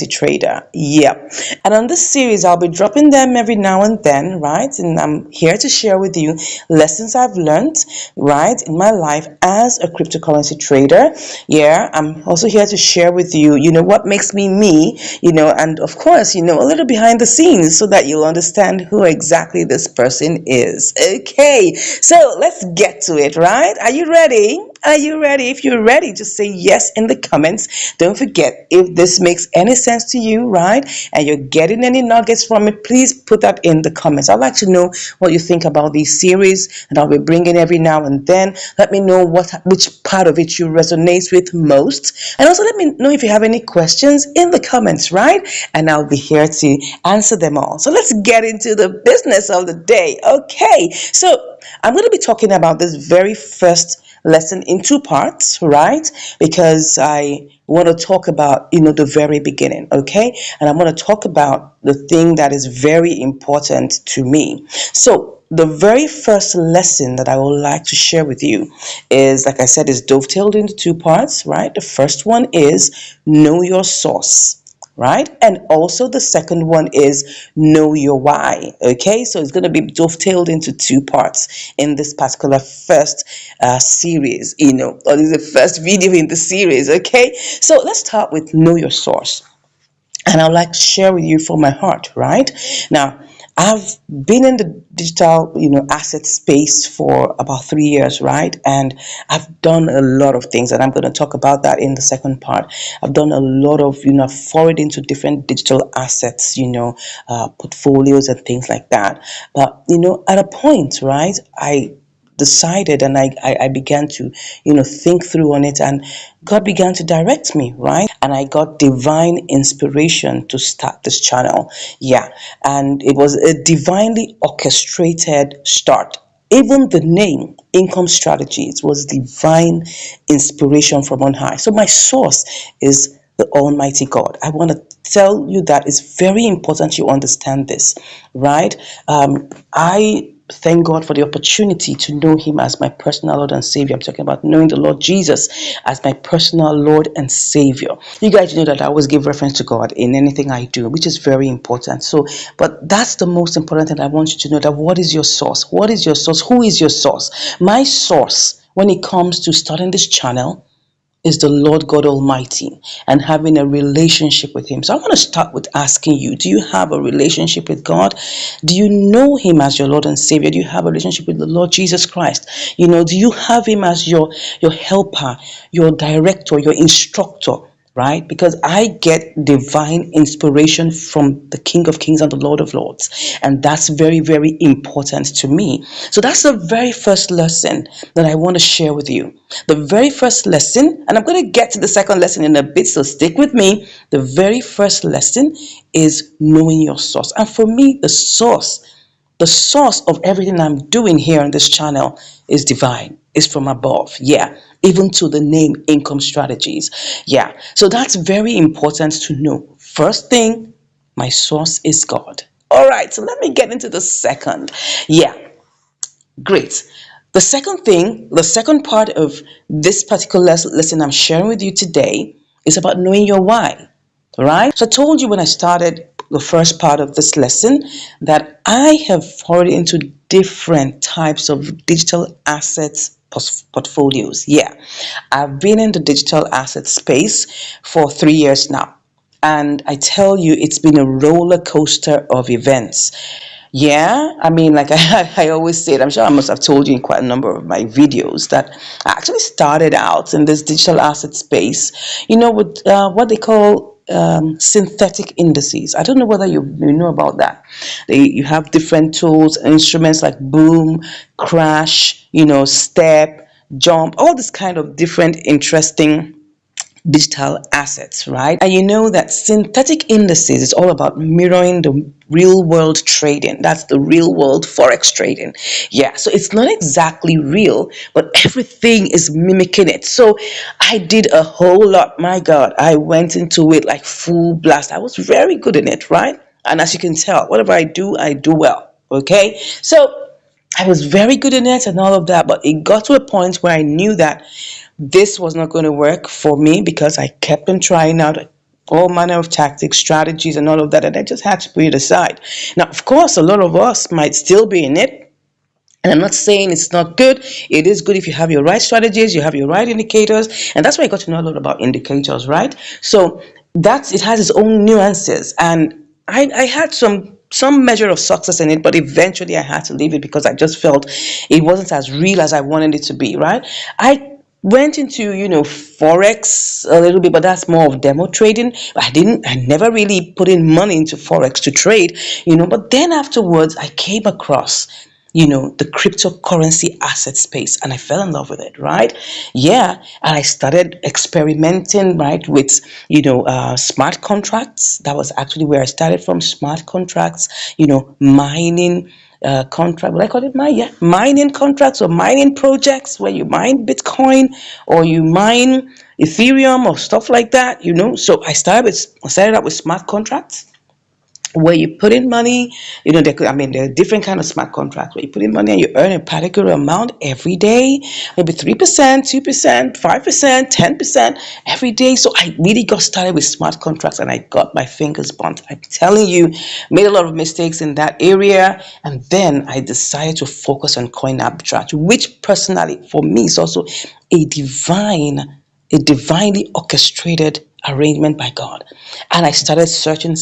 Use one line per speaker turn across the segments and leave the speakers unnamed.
trader. Yeah. And on this series, I'll be dropping them every now and then, right? And I'm here to share with you lessons I've learned, right, in my life as a cryptocurrency trader. Yeah. I'm also here to share with you, what makes me me, and of course, a little behind the scenes so that you'll understand who exactly this person is. Okay. So let's get to it, right? Are you ready? Are you ready? If you're ready, just say yes in the comments. Don't forget, if this makes any sense to you, right, and you're getting any nuggets from it, please put that in the comments. I'd like to know what you think about these series that I'll be bringing every now and then. Let me know which part of it you resonate with most. And also let me know if you have any questions in the comments, right? And I'll be here to answer them all. So let's get into the business of the day. Okay, so I'm going to be talking about this very first lesson in two parts, right? Because I want to talk about, the very beginning, okay? And I'm going to talk about the thing that is very important to me. So the very first lesson that I would like to share with you is, like I said, is dovetailed into two parts, right? The first one is know your source, right? And also the second one is know your why. Okay, so it's going to be dovetailed into two parts in this particular first series, or this is the first video in the series. Okay, so let's start with know your source. And I'd like to share with you from my heart, right? Now, I've been in the digital, asset space for about 3 years, right? And I've done a lot of things, and I'm going to talk about that in the second part. I've done a lot of, forward into different digital assets, portfolios and things like that. But, at a point, right, I decided and I began to think through on it, and God began to direct me, right? And I got divine inspiration to start this channel. Yeah, and it was a divinely orchestrated start. Even the name income strategies was divine inspiration from on high. So my source is the Almighty God. I want to tell you that it's very important you understand this, right? I thank God for the opportunity to know Him as my personal Lord and Savior. I'm talking about knowing the Lord Jesus as my personal Lord and Savior. You guys know that I always give reference to God in anything I do, which is very important. So, but that's the most important thing I want you to know, that what is your source? What is your source? Who is your source? My source, when it comes to starting this channel, is the Lord God Almighty and having a relationship with Him. So I want to start with asking you, do you have a relationship with God? Do you know Him as your Lord and Savior? Do you have a relationship with the Lord Jesus Christ? Do you have Him as your helper, your director, your instructor? Right? Because I get divine inspiration from the King of Kings and the Lord of Lords. And that's very, very important to me. So that's the very first lesson that I want to share with you. The very first lesson, and I'm going to get to the second lesson in a bit, so stick with me. The very first lesson is knowing your source. And for me, the source of everything I'm doing here on this channel is divine, is from above. Yeah, even to the name income strategies. Yeah, so that's very important to know. First thing, my source is God. All right, so let me get into the second. Yeah, great. The second thing, the second part of this particular lesson I'm sharing with you today is about knowing your why. Right? So I told you when I started the first part of this lesson that I have forwarded into different types of digital assets portfolios. Yeah, I've been in the digital asset space for 3 years now. And I tell you, it's been a roller coaster of events. Yeah, I mean, like I always said, I'm sure I must have told you in quite a number of my videos that I actually started out in this digital asset space, with what they call synthetic indices. I don't know whether you know about that. You have different tools, instruments like Boom, Crash, Step, Jump, all this kind of different interesting digital assets, right? And you know that synthetic indices is all about mirroring the real world trading. That's the real world forex trading. Yeah, so it's not exactly real, but everything is mimicking it. So I did a whole lot. My God, I went into it like full blast. I was very good in it, right? And as you can tell, whatever I do well. Okay, so I was very good in it and all of that, but it got to a point where I knew that this was not going to work for me because I kept on trying out all manner of tactics, strategies, and all of that, and I just had to put it aside. Now, of course, a lot of us might still be in it. And I'm not saying it's not good. It is good if you have your right strategies, you have your right indicators, and that's why I got to know a lot about indicators, right? So that's it has its own nuances, and I had some measure of success in it, but eventually I had to leave it because I just felt it wasn't as real as I wanted it to be, right? I went into forex a little bit, but that's more of demo trading. I never really put in money into forex to trade, but then afterwards I came across the cryptocurrency asset space, and I fell in love with it, right? Yeah. And I started experimenting, right, with smart contracts. That was actually where I started from. Smart contracts, mining contract, what I call it, mining contracts or mining projects, where you mine Bitcoin or you mine Ethereum or stuff like that. So I started out with smart contracts, where you put in money. There are different kind of smart contracts where you put in money and you earn a particular amount every day, maybe 3%, 2%, 5%, 10% every day. So I really got started with smart contracts, and I got my fingers burnt. I'm telling you, made a lot of mistakes in that area, and then I decided to focus on coin arbitrage, which personally for me is also a divinely orchestrated arrangement by God. And I started searching,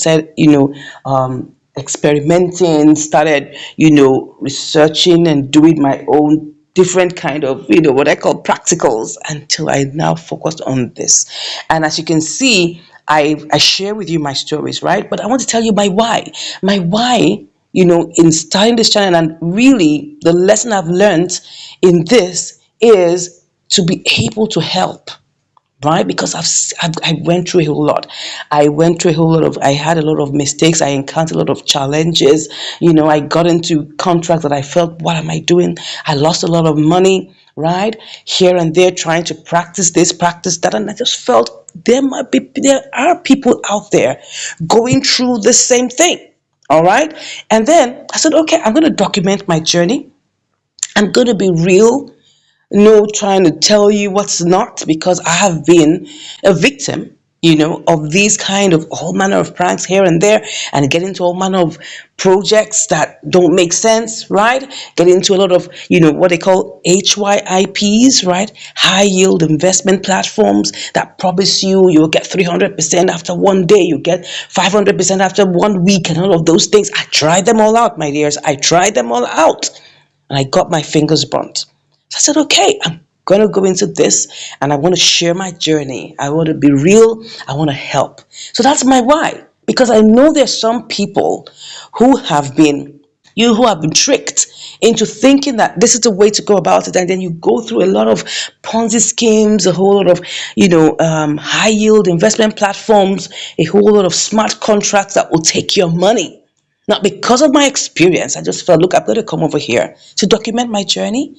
experimenting, started, researching and doing my own different kind of, what I call practicals, until I now focused on this. And as you can see, I share with you my stories, right? But I want to tell you my why. My why, in starting this channel, and really the lesson I've learned in this is to be able to help, right? Because I went through a whole lot. I had a lot of mistakes. I encountered a lot of challenges. I got into contracts that I felt, what am I doing? I lost a lot of money, right? Here and there, trying to practice this, practice that. And I just felt there are people out there going through the same thing. All right. And then I said, okay, I'm going to document my journey. I'm going to be real, no trying to tell you what's not, because I have been a victim, of these kind of all manner of pranks here and there, and get into all manner of projects that don't make sense, right? Get into a lot of, what they call HYIPs, right? High yield investment platforms that promise you'll get 300% after one day, you get 500% after 1 week, and all of those things. I tried them all out, my dears. I tried them all out, and I got my fingers burnt. So I said, okay, I'm going to go into this, and I want to share my journey. I want to be real. I want to help. So that's my why. Because I know there's some people who have been, who have been tricked into thinking that this is the way to go about it. And then you go through a lot of Ponzi schemes, a whole lot of, high yield investment platforms, a whole lot of smart contracts that will take your money. Now, because of my experience, I just felt, look, I've got to come over here to document my journey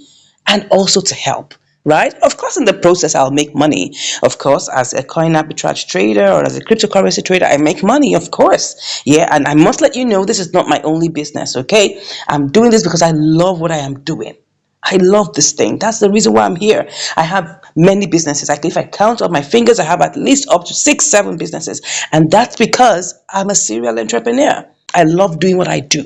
and also to help, right? Of course, in the process, I'll make money. Of course, as a coin arbitrage trader or as a cryptocurrency trader, I make money, of course. Yeah, and I must let you know, this is not my only business, okay? I'm doing this because I love what I am doing. I love this thing. That's the reason why I'm here. I have many businesses. If I count on my fingers, I have at least up to 6, 7 businesses. And that's because I'm a serial entrepreneur. I love doing what I do.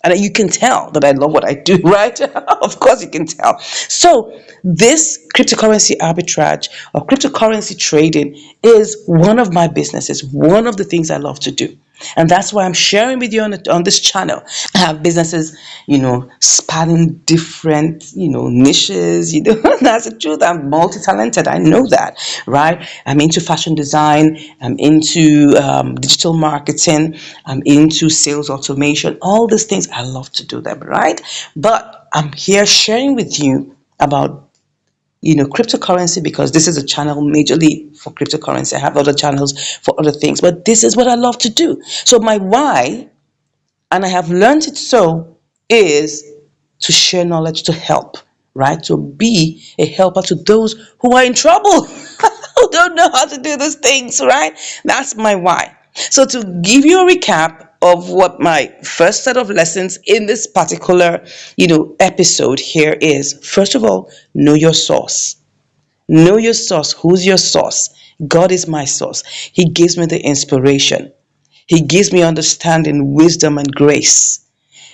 And you can tell that I love what I do, right? Of course you can tell. So this cryptocurrency arbitrage or cryptocurrency trading is one of my businesses, one of the things I love to do. And that's why I'm sharing with you on this channel. I have businesses, spanning different, niches. That's the truth. I'm multi-talented. I know that, right? I'm into fashion design. I'm into digital marketing. I'm into sales automation. All these things, I love to do them, right? But I'm here sharing with you about cryptocurrency, because this is a channel majorly for cryptocurrency. I have other channels for other things, but this is what I love to do. So my why, and I have learned it so, is to share knowledge, to help, right? To be a helper to those who are in trouble, who don't know how to do those things, right? That's my why. So to give you a recap of what my first set of lessons in this particular, episode here is, first of all, know your source. Know your source. Who's your source? God is my source. He gives me the inspiration. He gives me understanding, wisdom, and grace.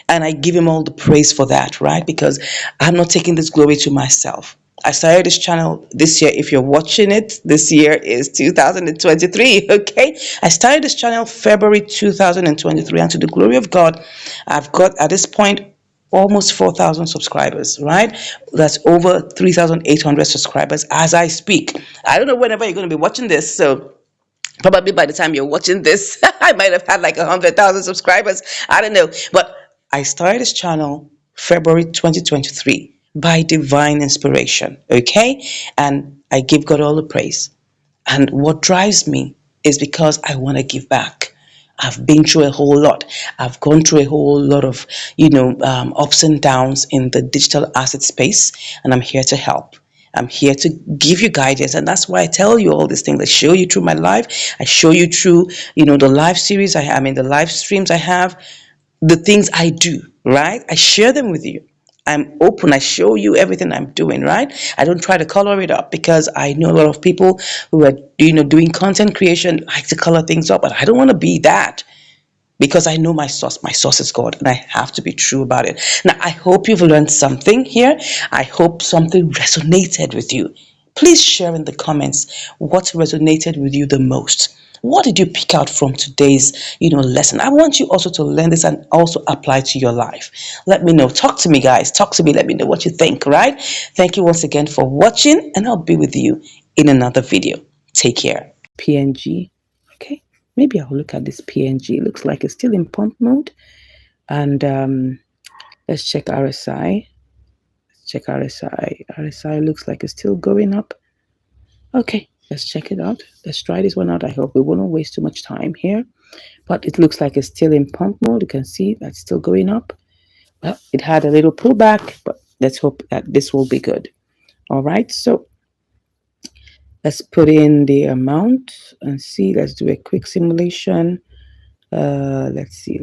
And I give him all the praise for that, right? Because I'm not taking this glory to myself. I started this channel this year. If you're watching it, this year is 2023, okay? I started this channel February 2023, and to the glory of God, I've got at this point almost 4,000 subscribers, right? That's over 3,800 subscribers as I speak. I don't know whenever you're going to be watching this, so probably by the time you're watching this, I might have had like 100,000 subscribers. I don't know. But I started this channel February 2023 by divine inspiration. Okay. And I give God all the praise. And what drives me is because I want to give back. I've been through a whole lot. I've gone through a whole lot of, ups and downs in the digital asset space, and I'm here to help. I'm here to give you guidance, and that's why I tell you all these things. I show you through my life. I show you through, the live series I mean, the live streams I have, the things I do, right? I share them with you. I'm open. I show you everything I'm doing, right? I don't try to color it up because I know a lot of people who are, doing content creation like to color things up, but I don't want to be that because I know my source. My source is God, and I have to be true about it. Now, I hope you've learned something here. I hope something resonated with you. Please share in the comments what resonated with you the most. What did you pick out from today's, lesson? I want you also to learn this and also apply to your life. Let me know. Talk to me, guys. Talk to me. Let me know what you think, right? Thank you once again for watching, and I'll be with you in another video. Take care. PNG. Okay. Maybe I'll look at this PNG. It looks like it's still in pump mode. And let's check RSI. Check RSI. RSI looks like it's still going up. Okay, let's check it out. Let's try this one out. I hope we won't waste too much time here. But it looks like it's still in pump mode. You can see that's still going up. Well, it had a little pullback, but let's hope that this will be good. All right, so let's put in the amount and see. Let's do a quick simulation. Let's see.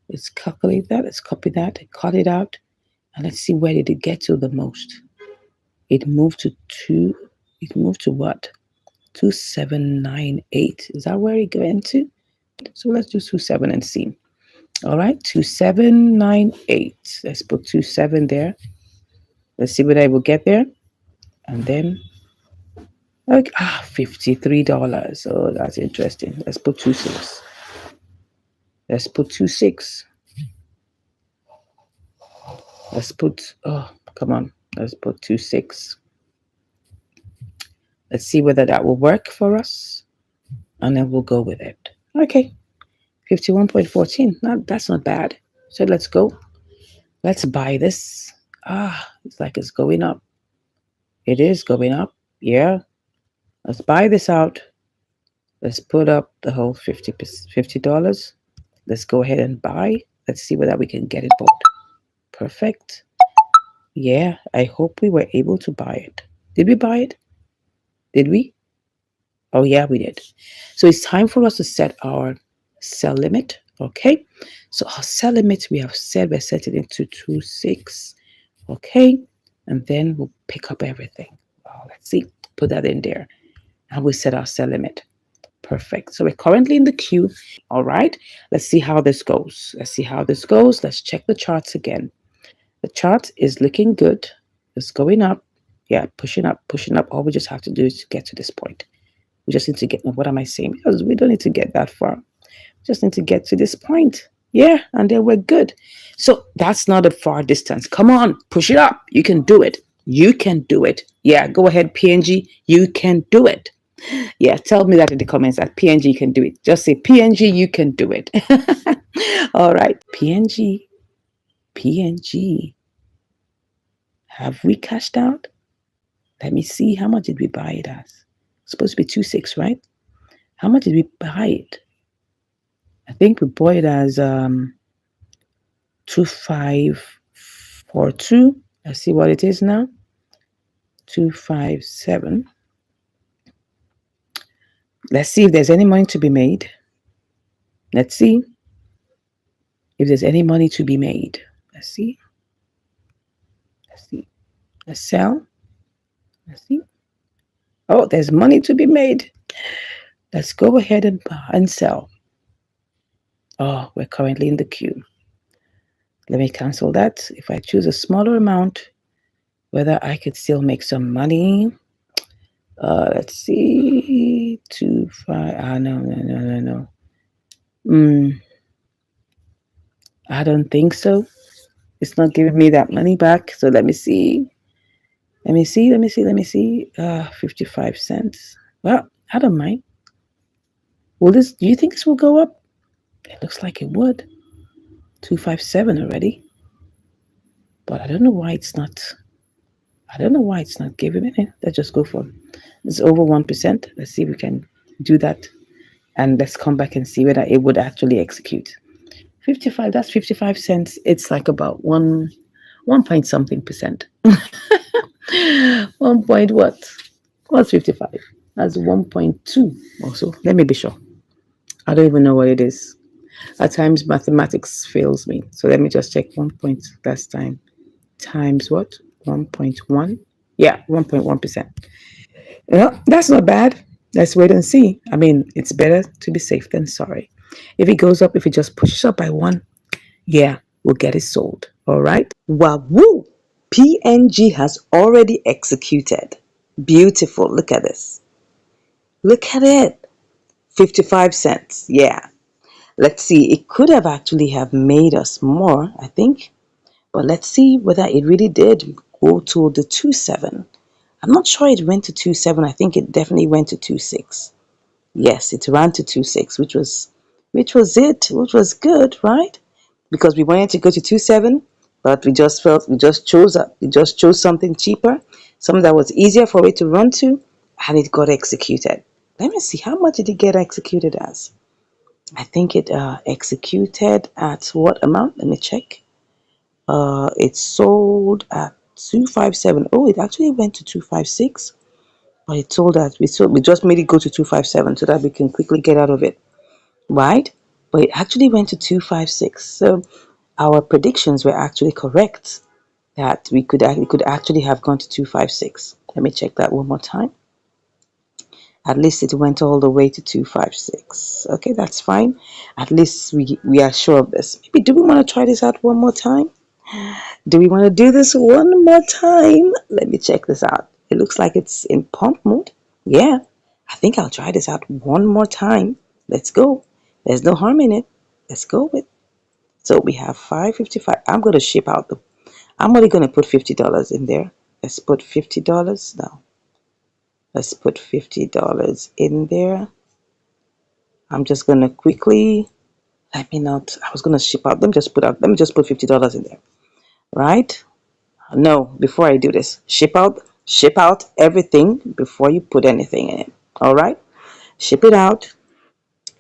Let's calculate that. Let's copy that. Cut it out. And let's see, where did it get to the most? It moved to what? 2798. Is that where it went to? So let's do 27 and see. All right, 2798. Let's put 27 there. Let's see whether I will get there. And then, okay, $53. Oh, that's interesting. Let's put 26. Let's put 26. Let's put, oh, come on. Let's put 26. Let's see whether that will work for us. And then we'll go with it. Okay. 51.14. That's not bad. So let's go. Let's buy this. It's like it's going up. It is going up. Yeah. Let's buy this out. Let's put up the whole $50. Let's go ahead and buy. Let's see whether we can get it bought. Perfect. Yeah, I hope we were able to buy it. Did we buy it? Did we? Oh, yeah, we did. So it's time for us to set our sell limit. Okay. So our sell limit, we have said we're setting it to 26. Okay. And then we'll pick up everything. Let's see. Put that in there. And we set our sell limit. Perfect. So we're currently in the queue. All right. Let's see how this goes. Let's check the charts again. The chart is looking good. It's going up. Yeah, pushing up. All we just have to do is to get to this point. We just need to get, what am I saying? Because we don't need to get that far. We just need to get to this point. Yeah, and then we're good. So that's not a far distance. Come on, push it up. You can do it. You can do it. Yeah, go ahead, PNG. You can do it. Yeah, tell me that in the comments that PNG can do it. Just say, PNG, you can do it. All right, PNG. Have we cashed out? Let me see. How much did we buy it as? It's supposed to be 26, right? How much did we buy it? I think we bought it as 2542. Let's see what it is now. 257. Let's see if there's any money to be made. Let's see if there's any money to be made. Let's see. Let's sell.
Let's see. Oh, there's money to be made. Let's go ahead and sell. Oh, we're currently in the queue. Let me cancel that. If I choose a smaller amount, whether I could still make some money. Let's see. 2 5. Ah, no, no, no, no, no. Mm, I don't think so. It's not giving me that money back. So let me see. Let me see. Let me see. Let me see. 55 cents. Well, I don't mind. Will this? Do you think this will go up? It looks like it would. 257 already. But I don't know why it's not. I don't know why it's not giving me. Let's just go for. It's over 1%. Let's see if we can do that, and let's come back and see whether it would actually execute. 55. That's 55 cents. It's like about one point something percent. 1 point what? What's 55? That's 1.2 also. Let me be sure. I don't even know what it is. At times mathematics fails me. So let me just check 1 point last time times what? 1.1. Yeah, 1.1%. Well, that's not bad. Let's wait and see. I mean, it's better to be safe than sorry. If it goes up, if it just pushes up by one, yeah, we'll get it sold. All right.
Wahoo! PNG has already executed. Beautiful. Look at this. Look at it. 55 cents. Yeah. Let's see. It could have actually have made us more, I think. But let's see whether it really did go to the 2.7. I'm not sure it went to 2.7. I think it definitely went to 2.6. Yes, it ran to 2.6, which was good, right? Because we wanted to go to 2.7, but we just chose something cheaper, something that was easier for it to run to, and it got executed. Let me see, how much did it get executed as? I think it executed at what amount? Let me check. It sold at 257. Oh, it actually went to 256, but it told us we just made it go to 257 so that we can quickly get out of it, right? But it actually went to 256. So our predictions were actually correct that we could actually have gone to 256. Let me check that one more time. At least it went all the way to 256. Okay, that's fine. At least we are sure of this. Maybe do we want to try this out one more time? Do we want to do this one more time? Let me check this out. It looks like it's in pump mode. Yeah, I think I'll try this out one more time. Let's go. There's no harm in it. Let's go with. So we have 555. I'm only gonna put $50 in there. Let's put $50 now. Let's put $50 in there. I'm just gonna quickly. Let me not. I was gonna ship out. Let me just put $50 in there. Right? No, before I do this, ship out everything before you put anything in it. All right, ship it out.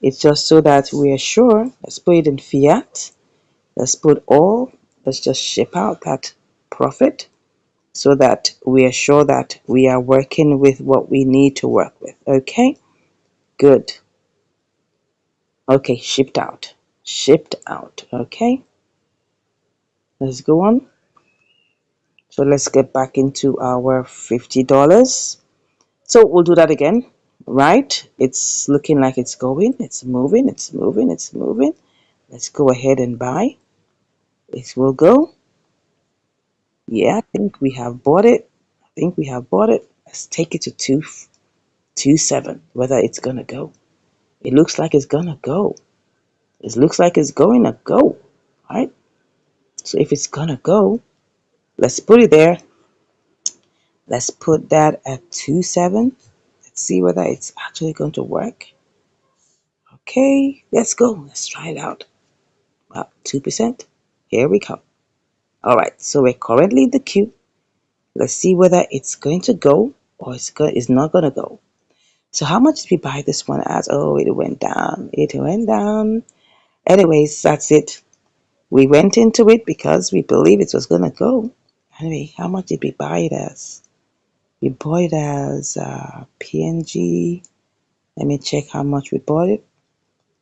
It's just so that we are sure. Let's put it in fiat. Let's put all. Let's just ship out that profit so that we are sure that we are working with what we need to work with. Okay, good. Okay, shipped out. Shipped out. Okay, let's go on. So let's get back into our $50. So we'll do that again, right? It's looking like it's going, it's moving, it's moving, it's moving. Let's go ahead and buy. It will go. Yeah, I think we have bought it. I think we have bought it. Let's take it to 227. Whether it's gonna go. It looks like it's gonna go. It looks like it's going to go. Right? So if it's gonna go, let's put it there. Let's put that at 27. Let's see whether it's actually going to work. Okay, let's go. Let's try it out. 2%. Here we come. All right, so we're currently in the queue. Let's see whether it's going to go or it's not going to go. So how much did we buy this one as? Oh, it went down. It went down. Anyways, that's it. We went into it because we believe it was going to go. Anyway, how much did we buy it as? We bought it as PNG. Let me check how much we bought it.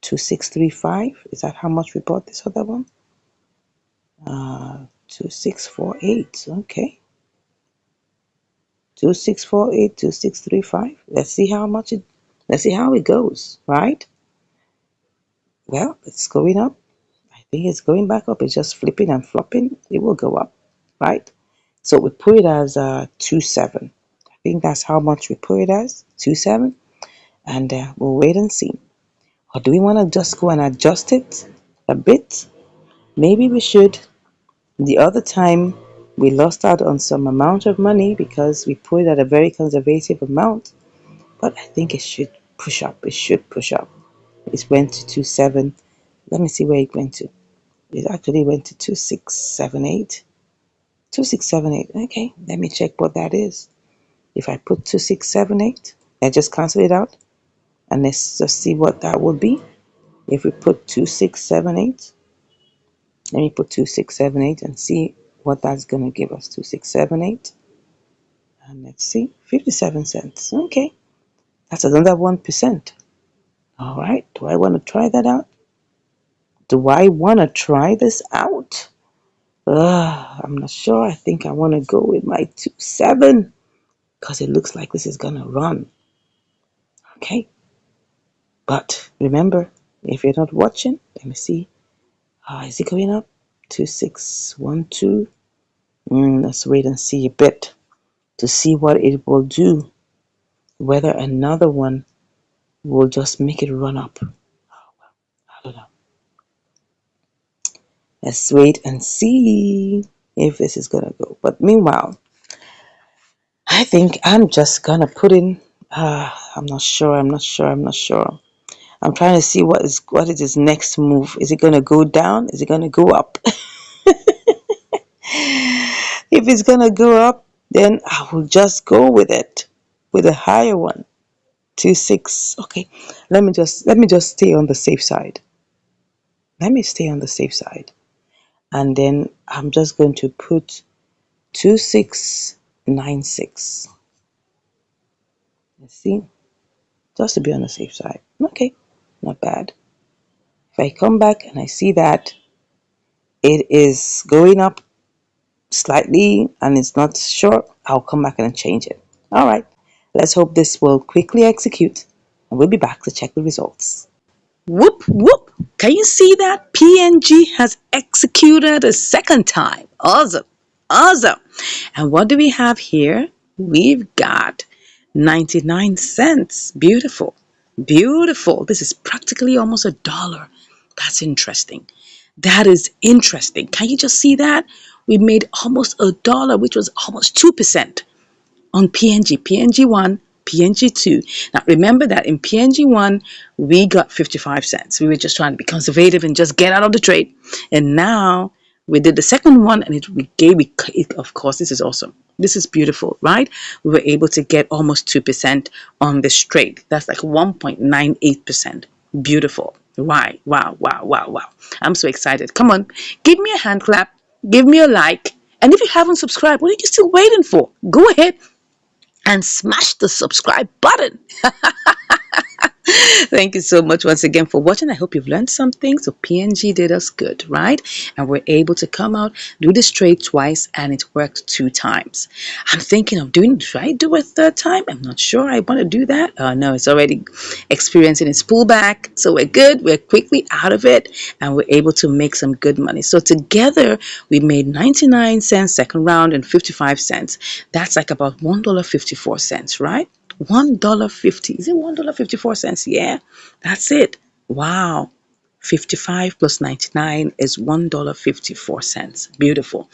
2635. Is that how much we bought this other one? 2648. Okay.
2648, 2635. Let's see how much it. Let's see how it goes. Right. Well, it's going up. I think it's going back up. It's just flipping and flopping. It will go up. Right. So we put it as 27. I think that's how much we put it as 27, and we'll wait and see. Or do we want to just go and adjust it a bit? Maybe we should. The other time we lost out on some amount of money because we put it at a very conservative amount, but I think it should push up. It should push up. It went to 27. Let me see where it went to. It actually went to 2678. 2678. Okay, let me check what that is. If I put 2678, I just cancel it out and let's just see what that would be. If we put 2678, let me put 2678 and see what that's going to give us. 2678, and let's see, 57 cents. Okay, that's another 1%. All right, do I want to try that out? Do I want to try this out? I'm not sure. I think I want to go with my 27 because it looks like this is going to run. Okay, but remember, if you're not watching, let me see. Is it going up? 2612. Let's wait and see a bit to see what it will do. Whether another one will just make it run up. I don't know. Let's wait and see if this is gonna go. But meanwhile, I think I'm just gonna put in. I'm not sure. I'm not sure. I'm not sure. I'm trying to see what is his next move. Is it gonna go down? Is it gonna go up? If it's gonna go up, then I will just go with it, with a higher one. 26. Okay, let me just stay on the safe side. Let me stay on the safe side, and then I'm just going to put 2696. Let's see, just to be on the safe side. Okay, not bad. If I come back and I see that it is going up slightly and it's not sure, I'll come back and change it. All right, let's hope this will quickly execute, and we'll be back to check the results. Whoop, whoop. Can you see that? PNG has executed a second time. Awesome. Awesome. And what do we have here? We've got 99 cents. Beautiful. Beautiful. This is practically almost $1. That's interesting. That is interesting. Can you just see that? We made almost $1, which was almost 2% on PNG, PNG1, PNG2. Now remember that in PNG1, we got 55 cents. We were just trying to be conservative and just get out of the trade. And now we did the second one and of course, this is awesome. This is beautiful, right? We were able to get almost 2% on this trade. That's like 1.98%. Beautiful. Right. Wow, wow, wow, wow. I'm so excited. Come on, give me a hand clap, give me a like. And if you haven't subscribed, what are you still waiting for? Go ahead and smash the subscribe button. Thank you so much once again for watching. I hope you've learned something. So PNG did us good, right? And we're able to come out, do this trade twice, and it worked 2 times. I'm thinking of should I do a third time? I'm not sure I want to do that. No, it's already experiencing its pullback. So we're good. We're quickly out of it, and we're able to make some good money. So together, we made 99 cents second round and 55 cents. That's like about $1.54, right? $1.50. Is it $1.54? Yeah, that's it. Wow. 55 plus 99 is $1.54. Beautiful.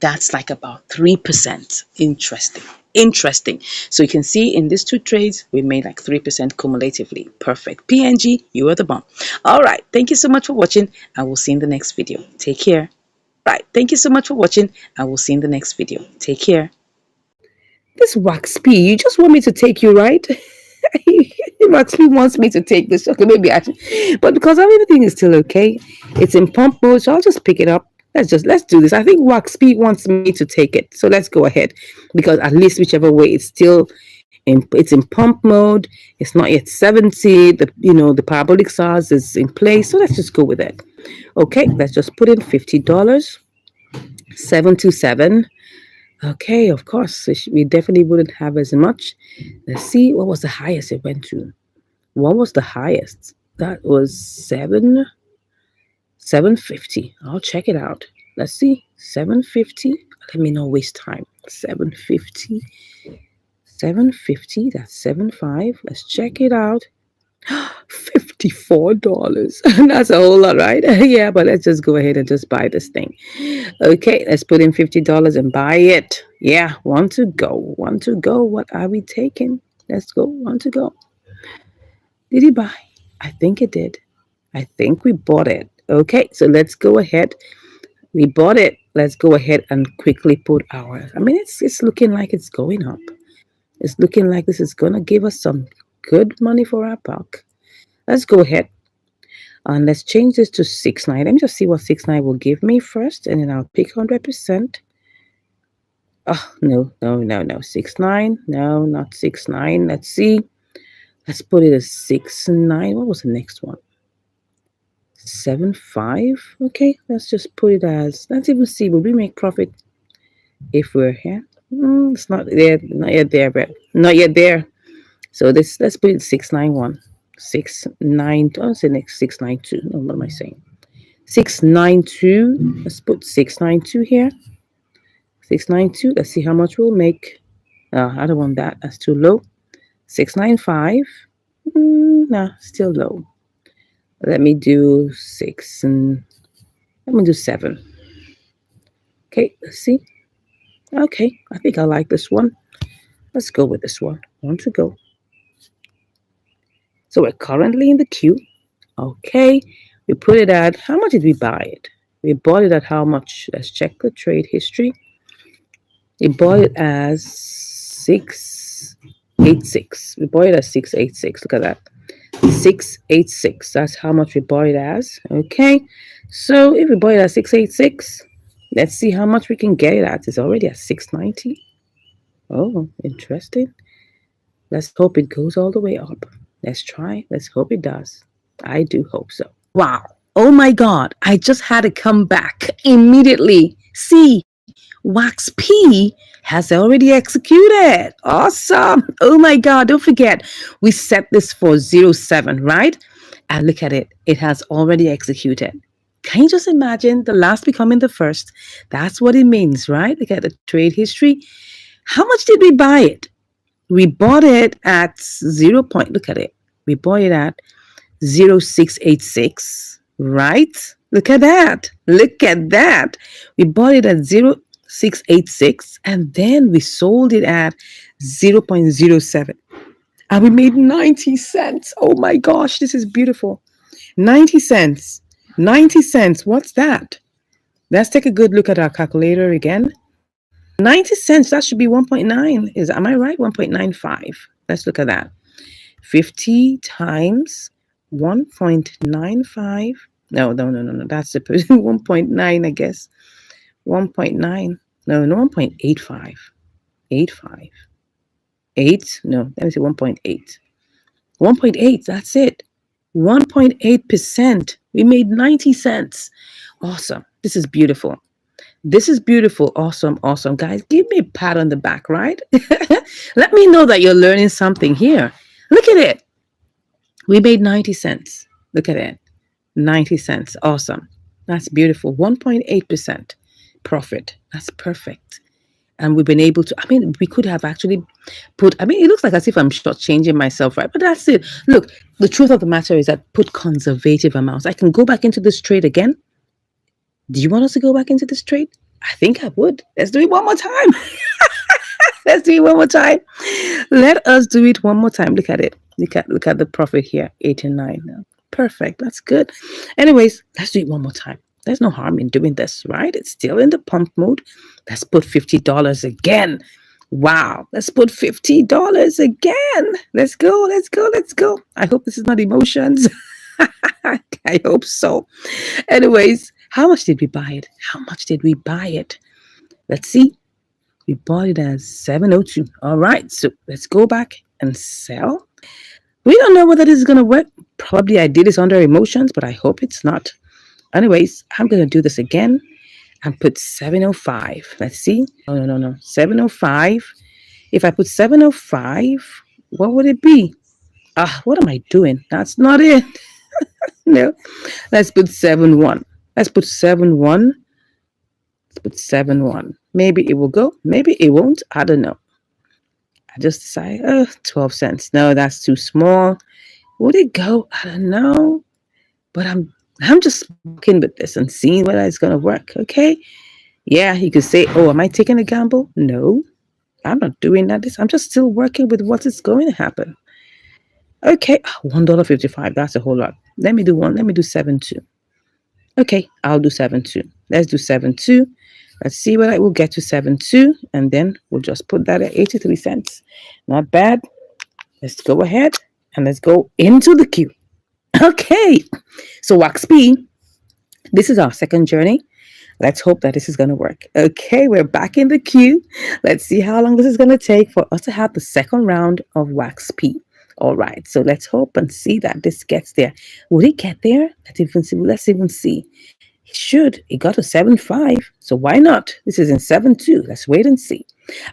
That's like about 3%. Interesting. Interesting. So you can see in these 2 trades, we made like 3% cumulatively. Perfect. PNG, you are the bomb. All right. Thank you so much for watching. I will see you in the next video. Take care. Right. Thank you so much for watching. I will see you in the next video. Take care. This wax P, you just want me to take you, right? Wax P wants me to take this. Okay, maybe actually, but because everything is still okay, it's in pump mode, so I'll just pick it up. Let's do this. I think Wax P wants me to take it, so let's go ahead because at least whichever way, it's in pump mode. It's not yet 70. The parabolic SARS is in place, so let's just go with it. Okay, let's just put in $50. 727. Okay, of course. So we definitely wouldn't have as much. Let's see, what was the highest it went to? What was the highest? That was 750. I'll check it out. Let's see. 750. Let me not waste time. 750. 750. That's 75. Let's check it out. $54. That's a whole lot, right? Yeah, but let's just go ahead and just buy this thing. Okay, let's put in $50 and buy it. Yeah, one to go. One to go. What are we taking? Let's go. One to go. Did he buy? I think it did. I think we bought it. Okay, so let's go ahead. We bought it. Let's go ahead and quickly put our. I mean, it's looking like it's going up. It's looking like this is gonna give us some good money for our buck. Let's go ahead and let's change this to 6.9. Let me just see what 6.9 will give me first, and then I'll pick 100%. Oh no, no, no, no. 6.9. No, not 6.9. Let's see. Let's put it as 6.9. What was the next one? 7.5. Okay, let's just put it as. Let's even see. Will we make profit if we're here? It's not there. Not yet there, but not yet there. So this. Let's put it 6.91. 6.9. I don't say next 6.92. No, what am I saying? 6.92. Let's put 6.92 here. 6.92. Let's see how much we'll make. I don't want that. That's too low. 6.95. Nah, still low. Let me do 6 and let me do 7. Okay, let's see. Okay, I think I like this one. Let's go with this one. One to go. So we're currently in the queue. Okay, we put it at, how much did we buy it? We bought it at how much? Let's check the trade history. We bought it as 686. We bought it as 686. Look at that. 686. That's how much we bought it as. Okay. So if we bought it at 686, let's see how much we can get it at. It's already at 690. Oh, interesting. Let's hope it goes all the way up. Let's try. Let's hope it does. I do hope so. Wow. Oh my God. I just had to come back immediately. See, Wax P has already executed. Awesome. Oh my God. Don't forget, we set this for 07, right? And look at it. It has already executed. Can you just imagine the last becoming the first? That's what it means, right? Look at the trade history. How much did we buy it? We bought it at 0. Look at it. We bought it at 0686, right? Look at that. Look at that. We bought it at 0686 and then we sold it at 0.07 and we made 90 cents. Oh my gosh, this is beautiful. 90 cents. 90 cents. What's that? Let's take a good look at our calculator again. 90 cents, that should be 1.9. Am I right? 1.95. Let's look at that. 50 times 1.95. No. That's the 1.9, I guess. 1.9. No, 1.85. 85. 8. No, let me say 1.8. 1.8, that's it. 1.8%. We made 90 cents. Awesome. This is beautiful. This is beautiful. Awesome. Awesome. Guys, give me a pat on the back, right? Let me know that you're learning something here. Look at it. We made 90 cents. Look at it. 90 cents. Awesome. That's beautiful. 1.8% profit. That's perfect. And we've been able to, I mean, we could have actually put, I mean, it looks like as if I'm shortchanging myself, right? But that's it. Look, the truth of the matter is that put conservative amounts. I can go back into this trade again. Do you want us to go back into this trade? I think I would. Let's do it one more time. Let's do it one more time. Let us do it one more time. Look at it. Look at the profit here. 89. Perfect. That's good. Anyways, let's do it one more time. There's no harm in doing this, right? It's still in the pump mode. Let's put $50 again. Wow. Let's put $50 again. Let's go. Let's go. Let's go. I hope this is not emotions. I hope so. Anyways, how much did we buy it? How much did we buy it? Let's see. We bought it at 702. All right. So let's go back and sell. We don't know whether this is going to work. Probably I did this under emotions, but I hope it's not. Anyways, I'm going to do this again. and put 705. Let's see. Oh, no, no, no. 705. If I put 705, what would it be? Ah, what am I doing? That's not it. No. Let's put 7-1. Let's put 7-1. Let's put 7-1. Maybe it will go. Maybe it won't. I don't know. I just decide, 12 cents. No, that's too small. Would it go? I don't know. But I'm just working with this and seeing whether it's gonna work. Okay. Yeah, you could say, oh, am I taking a gamble? No, I'm not doing that. I'm just still working with what is going to happen. Okay, $1.55. That's a whole lot. Let me do one. Let me do 7-2. Okay, I'll do 7-2. Let's do 7-2. Let's see what I will get to 7-2, and then we'll just put that at 83 cents. Not bad. Let's go ahead and let's go into the queue. Okay, so WaxP, this is our second journey. Let's hope that this is going to work. Okay, we're back in the queue. Let's see how long this is going to take for us to have the second round of WaxP. All right, so let's hope and see that this gets there. Will it get there? Let's even see. It should. It got to 7.5. So why not? This is in 7.2. Let's wait and see.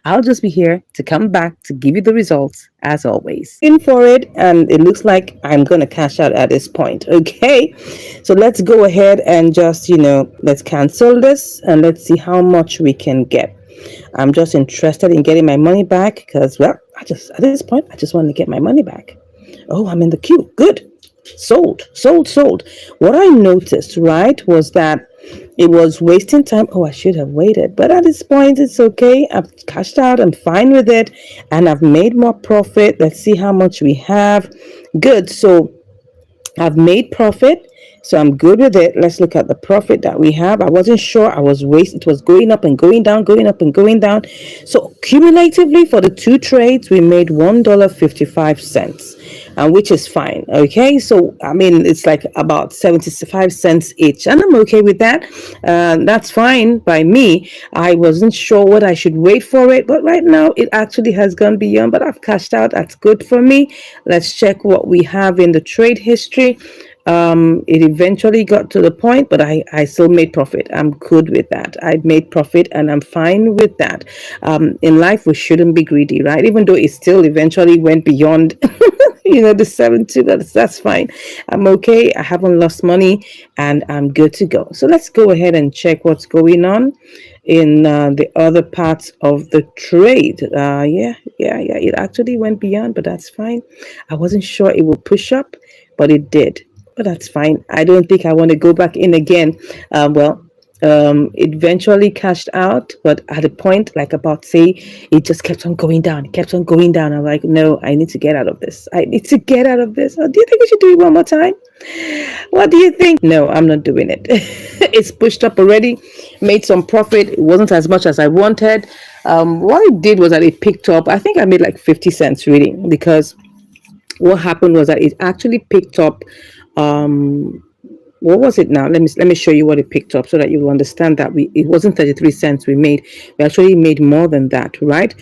I'll just be here to come back to give you the results as always. In for it, and it looks like I'm going to cash out at this point. Okay, so let's go ahead and just, let's cancel this and let's see how much we can get. I'm just interested in getting my money back because, well, at this point, I just want to get my money back. Oh, I'm in the queue. Good. Sold. What I noticed, right, was that it was wasting time. Oh, I should have waited. But at this point, it's okay. I've cashed out. I'm fine with it. And I've made more profit. Let's see how much we have. Good. So I've made profit. So I'm good with it. Let's look at the profit that we have. I wasn't sure. It was going up and going down, going up and going down. So cumulatively for the two trades, we made $1.55. Which is fine. Okay, so I mean, it's like about 75 cents each, and I'm okay with that. That's fine by me. I wasn't sure what I should wait for it, but right now it actually has gone beyond, but I've cashed out. That's good for me. Let's check what we have in the trade history. It eventually got to the point, but I still made profit. I'm good with that. I made profit and I'm fine with that. In life, we shouldn't be greedy, right? Even though it still eventually went beyond the 7-2, that's fine. I'm okay. I haven't lost money and I'm good to go. So let's go ahead and check what's going on in the other parts of the trade. Yeah, it actually went beyond, but that's fine. I wasn't sure it would push up, but it did. But that's fine. I don't think I want to go back in again. It eventually cashed out, but at a point, like about say, it just kept on going down. It kept on going down. I'm like, no, I need to get out of this. I need to get out of this. Oh, do you think we should do it one more time? What do you think? No, I'm not doing it. It's pushed up already, made some profit. It wasn't as much as I wanted. What it did was that it picked up. I think I made like 50 cents really, because what happened was that it actually picked up. What was it now? Let me show you what it picked up so that you will understand that it wasn't 33 cents we made. We actually made more than that, right?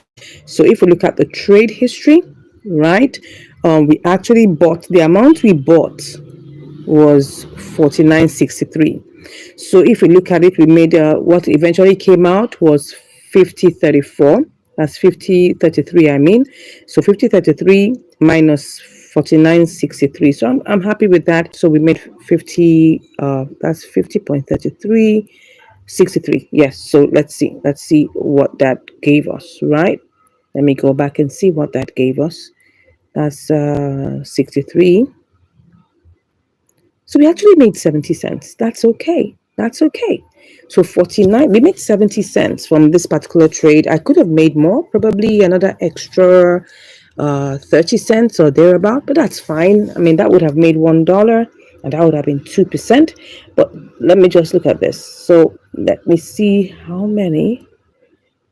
So if we look at the trade history, right, we actually bought, the amount we bought was 49.63. So if we look at it, we made what eventually came out was 50.34. That's 50.33, I mean. So 50.33 minus 49.63. So I'm happy with that. So we made 50, that's 50.3363. Yes. So let's see what that gave us, right? Let me go back and see what that gave us. That's 63. So we actually made 70 cents. That's okay. So 49, we made 70 cents from this particular trade. I could have made more, probably another extra 30 cents or thereabout, but that's fine. I mean, that would have made $1 and that would have been 2%. But let me just look at this. So let me see how many.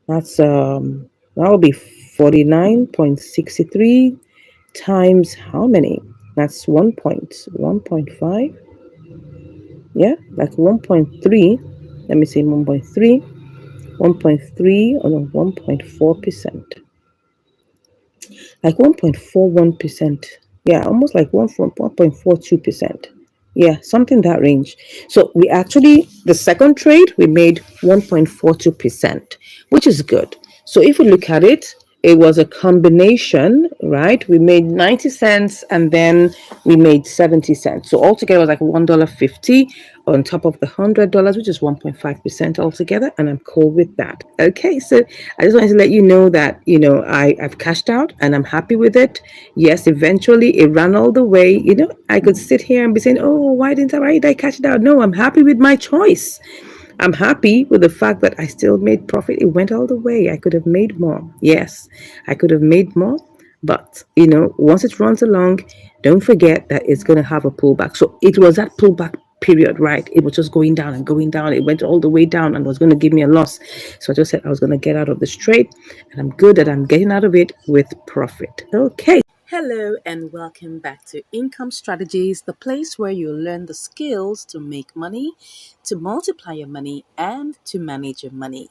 That's that will be 49.63 times how many? That's 1.5. Yeah, like 1.3. Let me say 1.3. 1.3 or no, 1.4%. Like 1.41%. Yeah, almost like 1.42%. Yeah, something that range. So we actually, the second trade, we made 1.42%, which is good. So if we look at it, it was a combination, right? We made 90 cents and then we made 70 cents. So altogether it was like $1.50 on top of the $100, which is 1.5% altogether. And I'm cool with that. Okay, so I just wanted to let you know that, I've cashed out and I'm happy with it. Yes, eventually it ran all the way. I could sit here and be saying, oh, why did I cash it out? No, I'm happy with my choice. I'm happy with the fact that I still made profit. It went all the way. I could have made more. Yes, I could have made more. But, once it runs along, don't forget that it's going to have a pullback. So it was that pullback period, right? It was just going down and going down. It went all the way down and was going to give me a loss. So I just said I was going to get out of this trade. And I'm good that I'm getting out of it with profit. Okay.
Hello and welcome back to Income Strategies, the place where you learn the skills to make money, to multiply your money, and to manage your money.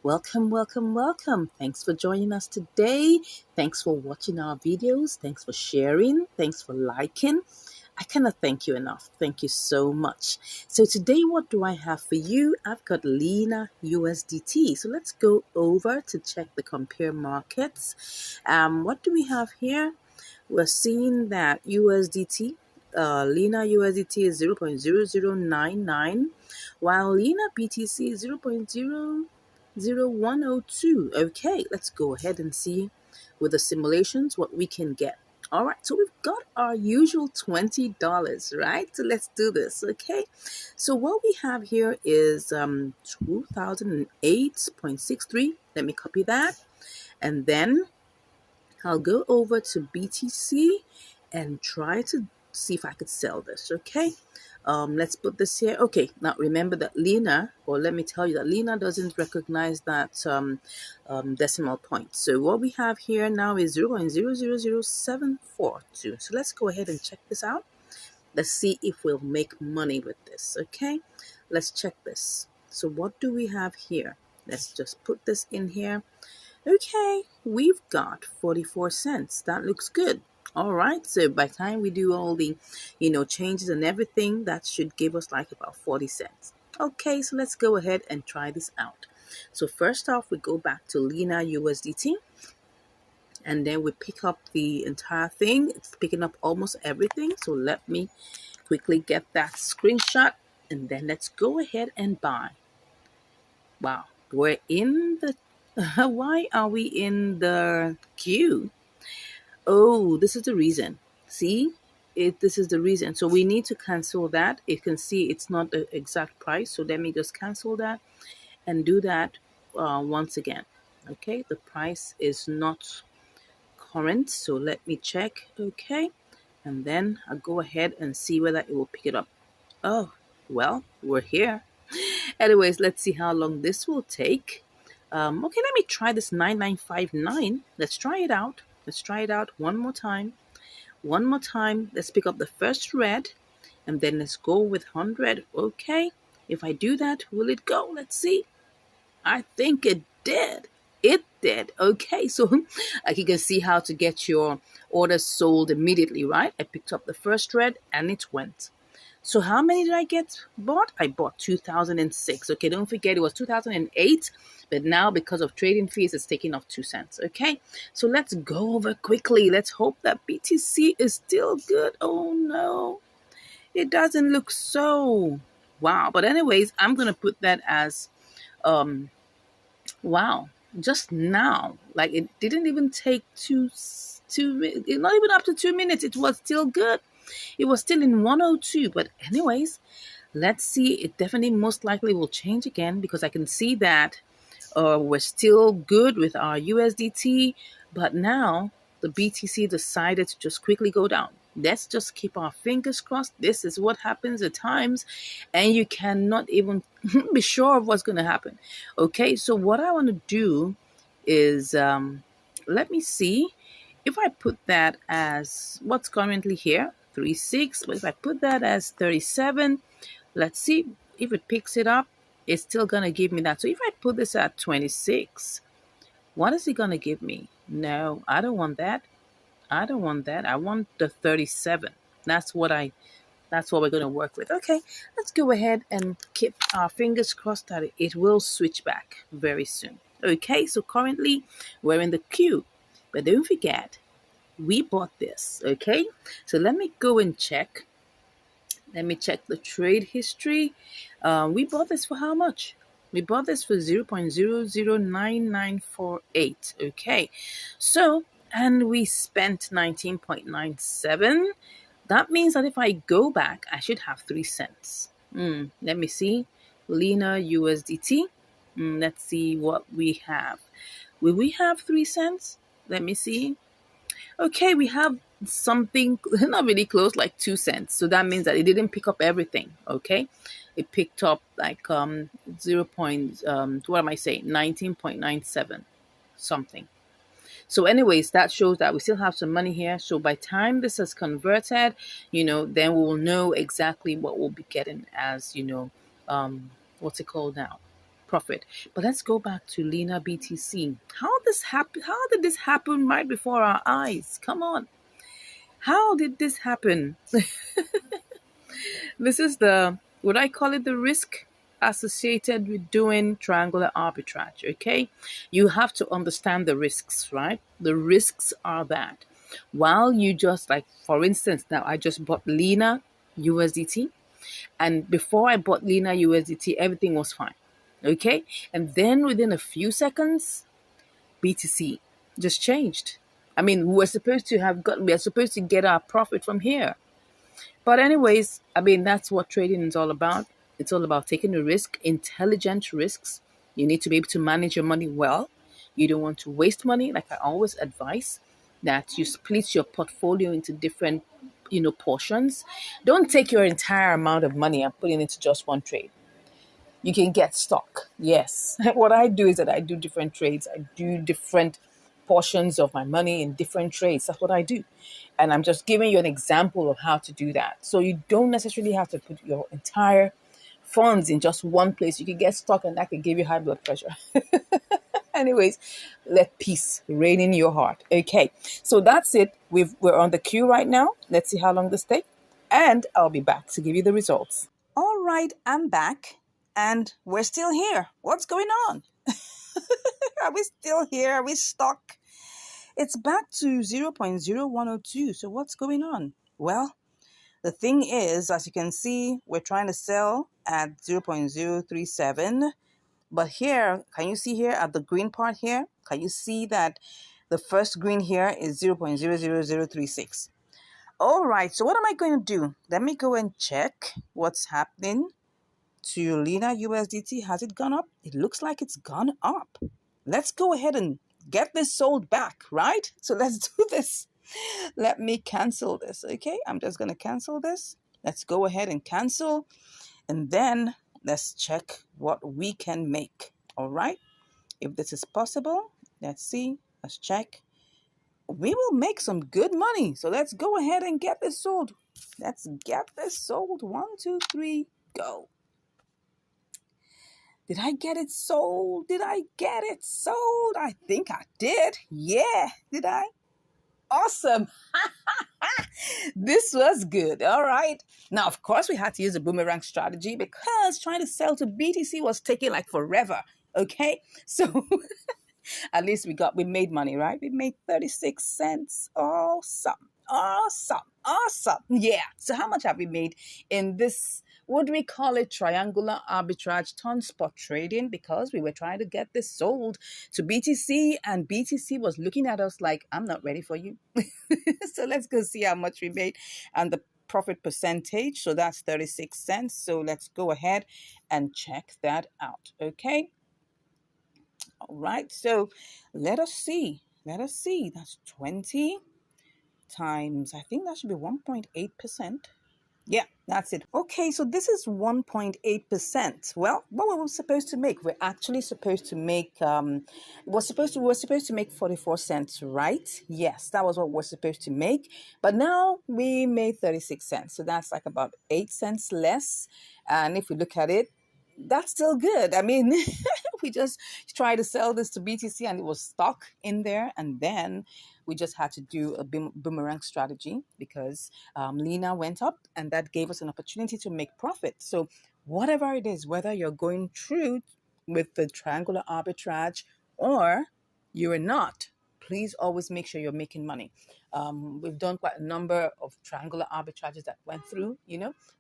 Welcome, welcome, welcome. Thanks for joining us today. Thanks for watching our videos. Thanks for sharing. Thanks for liking. I cannot thank you enough. Thank you so much. So today, what do I have for you? I've got Lena USDT. So let's go over to check the compare markets. What do we have here? We're seeing that USDT, Lena USDT is 0.0099, while Lena BTC is 0.00102. Okay, let's go ahead and see with the simulations what we can get. All right, so we've got our usual $20, right? So let's do this, okay? So what we have here is 2008.63. Let me copy that. And then I'll go over to BTC and try to see if I could sell this, okay? Let's put this here. Okay, now remember that Lena, or let me tell you that Lena doesn't recognize that decimal point. So what we have here now is 0.000742. So let's go ahead and check this out. Let's see if we'll make money with this, okay? Let's check this. So what do we have here? Let's just put this in here. Okay, we've got 44 cents. That looks good. All right, so by the time we do all the, changes and everything, that should give us like about 40 cents. Okay, so let's go ahead and try this out. So first off, we go back to Lena USDT, and then we pick up the entire thing. It's picking up almost everything. So let me quickly get that screenshot, and then let's go ahead and buy. Wow, we're in the why are we in the queue? Oh, this is the reason. See? This is the reason. So we need to cancel that. You can see it's not the exact price. So let me just cancel that and do that once again. Okay, the price is not current. So let me check. Okay, and then I'll go ahead and see whether it will pick it up. Oh, well, we're here. Anyways, let's see how long this will take. Okay, let me try this 9959. Let's try it out. Let's try it out one more time. One more time. Let's pick up the first red and then let's go with 100. Okay, if I do that, will it go? Let's see. I think it did. It did. Okay, so like you can see how to get your orders sold immediately, right? I picked up the first red and it went. So how many did I get bought? I bought 2006. Okay, don't forget it was 2008, but now because of trading fees, it's taking off 2 cents. Okay, so let's go over quickly. Let's hope that BTC is still good. Oh no, it doesn't look so. Wow. But anyways, I'm gonna put that as wow. Just now, like it didn't even take not even up to 2 minutes. It was still good. It was still in 102. But anyways, let's see. It definitely most likely will change again because I can see that we're still good with our USDT, but now the BTC decided to just quickly go down. Let's just keep our fingers crossed. This is what happens at times, and you cannot even be sure of what's going to happen. Okay, so what I want to do is let me see if I put that as what's currently here 36, but if I put that as 37, let's see if it picks it up. It's still going to give me that. So if I put this at 26, what is it going to give me? No, I don't want that. I don't want that. I want the 37. That's what I That's what we're going to work with. Okay, let's go ahead and keep our fingers crossed that it will switch back very soon. Okay, so currently we're in the queue, but don't forget, we bought this. Okay, so let me go and check. Let me check the trade history. We bought this for how much? We bought this for 0.009948. Okay, so and we spent 19.97. That means that if I go back, I should have 3 cents. Let me see. Lena USDT. Let's see what we have. Will we have 3 cents? Let me see. Okay, we have something not really close, like 2 cents. So that means that it didn't pick up everything. Okay, it picked up like 0. What am I saying? 19.97 something. So, anyways, that shows that we still have some money here. So, by time this is converted, then we will know exactly what we'll be getting as, what's it called now? Profit. But let's go back to Lena BTC. How this happen? How did this happen right before our eyes? Come on. How did this happen? This is would I call it the risk associated with doing triangular arbitrage, okay? You have to understand the risks, right? The risks are that while you just, like, for instance, now I just bought Lena USDT, and before I bought Lena USDT, everything was fine, okay? And then within a few seconds, BTC just changed. I mean, we are supposed to get our profit from here. But anyways, I mean, that's what trading is all about. It's all about taking a risk, intelligent risks. You need to be able to manage your money well. You don't want to waste money. Like I always advise, that you split your portfolio into different, portions. Don't take your entire amount of money and put it into just one trade. You can get stuck. Yes. What I do is that I do different trades. I do different portions of my money in different trades. That's what I do. And I'm just giving you an example of how to do that. So you don't necessarily have to put your entire funds in just one place. You can get stuck and that can give you high blood pressure. Anyways, let peace reign in your heart. Okay. So that's it. We're on the queue right now. Let's see how long this takes. And I'll be back to give you the results. All right, I'm back. And we're still here. What's going on? Are we still here? Are we stuck? It's back to 0.0102. So what's going on? Well, the thing is, as you can see, we're trying to sell at 0.037. But here, can you see here at the green part here? Can you see that the first green here is 0.00036? All right, so what am I going to do? Let me go and check what's happening to Lena USDT. Has it gone up? It looks like it's gone up. Let's go ahead and get this sold back, right? So let's do this. Let me cancel this, okay? I'm just going to cancel this. Let's go ahead and cancel. And then let's check what we can make, all right? If this is possible, let's see. Let's check. We will make some good money. So let's go ahead and get this sold. Let's get this sold. 1, 2, 3, go. Did I get it sold? Did I get it sold? I think I did. Yeah. Did I? Awesome. This was good. All right. Now, of course, we had to use a boomerang strategy because trying to sell to BTC was taking like forever. Okay. So at least we made money, right? We made 36 cents. Awesome. Awesome. Yeah. So how much have we made in this? What do we call it? Triangular arbitrage ton spot trading, because we were trying to get this sold to BTC and BTC was looking at us like, I'm not ready for you. So let's go see how much we made and the profit percentage. So that's 36 cents. So let's go ahead and check that out. Okay. All right. So let us see. That's 20 times, I think that should be 1.8%. Yeah, that's it. Okay, so this is 1.8%. Well, what were we supposed to make? We're actually supposed to make we were supposed to make 44 cents, right? Yes, that was what we're supposed to make. But now we made 36 cents. So that's like about 8 cents less. And if we look at it, that's still good. I mean, we just tried to sell this to BTC and it was stuck in there. And then we just had to do a boomerang strategy because Lena went up and that gave us an opportunity to make profit. So, whatever it is, whether you're going through with the triangular arbitrage or you're not, please always make sure you're making money. We've done quite a number of triangular arbitrages that went through,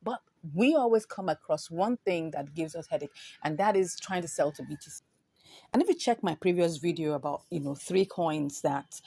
but we always come across one thing that gives us headache, and that is trying to sell to BTC. And if you check my previous video about, three coins that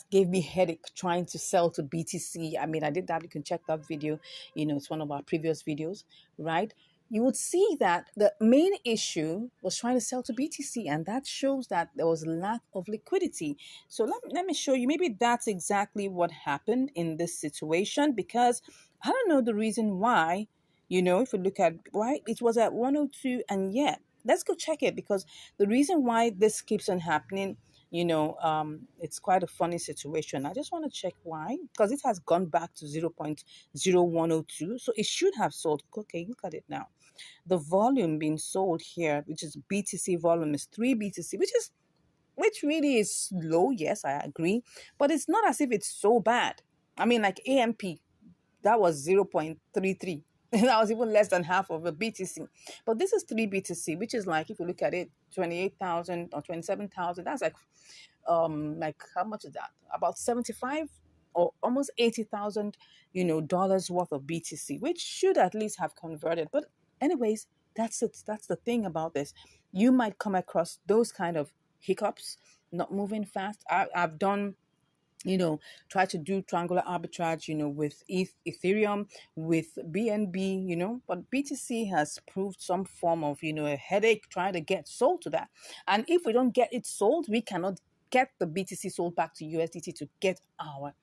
gave me headache trying to sell to BTC, I mean, I did that. You can check that video. It's one of our previous videos, right? You would see that the main issue was trying to sell to BTC, and that shows that there was lack of liquidity. So let me show you. Maybe that's exactly what happened in this situation, because I don't know the reason why. If you look at why it was at 102, and yet let's go check it, because the reason why this keeps on happening, it's quite a funny situation. I just want to check why, because it has gone back to 0.0102, so it should have sold. Okay, look at it now. The volume being sold here, which is BTC volume, is 3 BTC, which really is low. Yes, I agree, but it's not as if it's so bad. I mean, like AMP, that was 0.33. That was even less than half of a BTC. But this is 3 BTC, which is like, if you look at it, 28,000 or 27,000. That's like how much is that? About 75 or almost 80,000, dollars worth of BTC, which should at least have converted. But anyways, that's it. That's the thing about this. You might come across those kind of hiccups, not moving fast. I've done, try to do triangular arbitrage, with Ethereum, with BNB, but BTC has proved some form of, a headache trying to get sold to that. And if we don't get it sold, we cannot get the BTC sold back to USDT to get our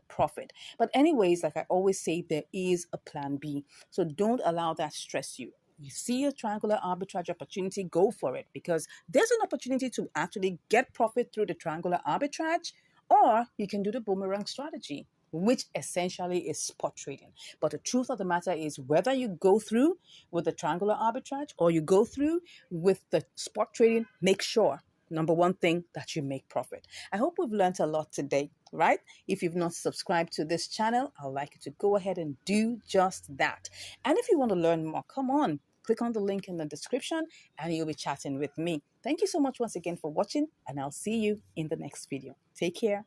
profit. But anyways, like I always say, there is a plan B. So don't allow that stress you. You see a triangular arbitrage opportunity, go for it, because there's an opportunity to actually get profit through the triangular arbitrage, or you can do the boomerang strategy, which essentially is spot trading. But the truth of the matter is, whether you go through with the triangular arbitrage or you go through with the spot trading, make sure, number one thing, that you make profit. I hope we've learned a lot today, right? If you've not subscribed to this channel, I'd like you to go ahead and do just that. And if you want to learn more, come on, click on the link in the description and you'll be chatting with me. Thank you so much once again for watching, and I'll see you in the next video. Take care.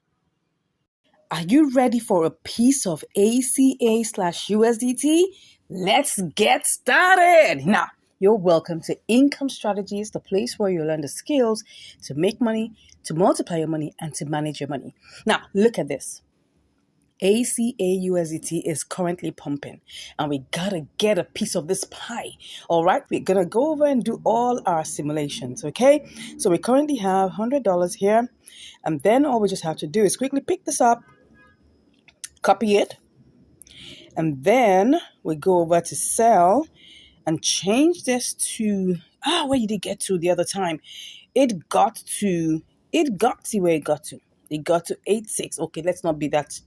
Are you ready for a piece of ACA/USDT? Let's get started. Now, you're welcome to Income Strategies, the place where you learn the skills to make money, to multiply your money, and to manage your money. Now, look at this. ACA/USDT is currently pumping, and we gotta get a piece of this pie. All right, we're gonna go over and do all our simulations. Okay, so we currently have $100 here, and then all we just have to do is quickly pick this up, copy it, and then we go over to sell and change this to where did it get to the other time? It got to where it got to. It got to 86. Okay, let's not be that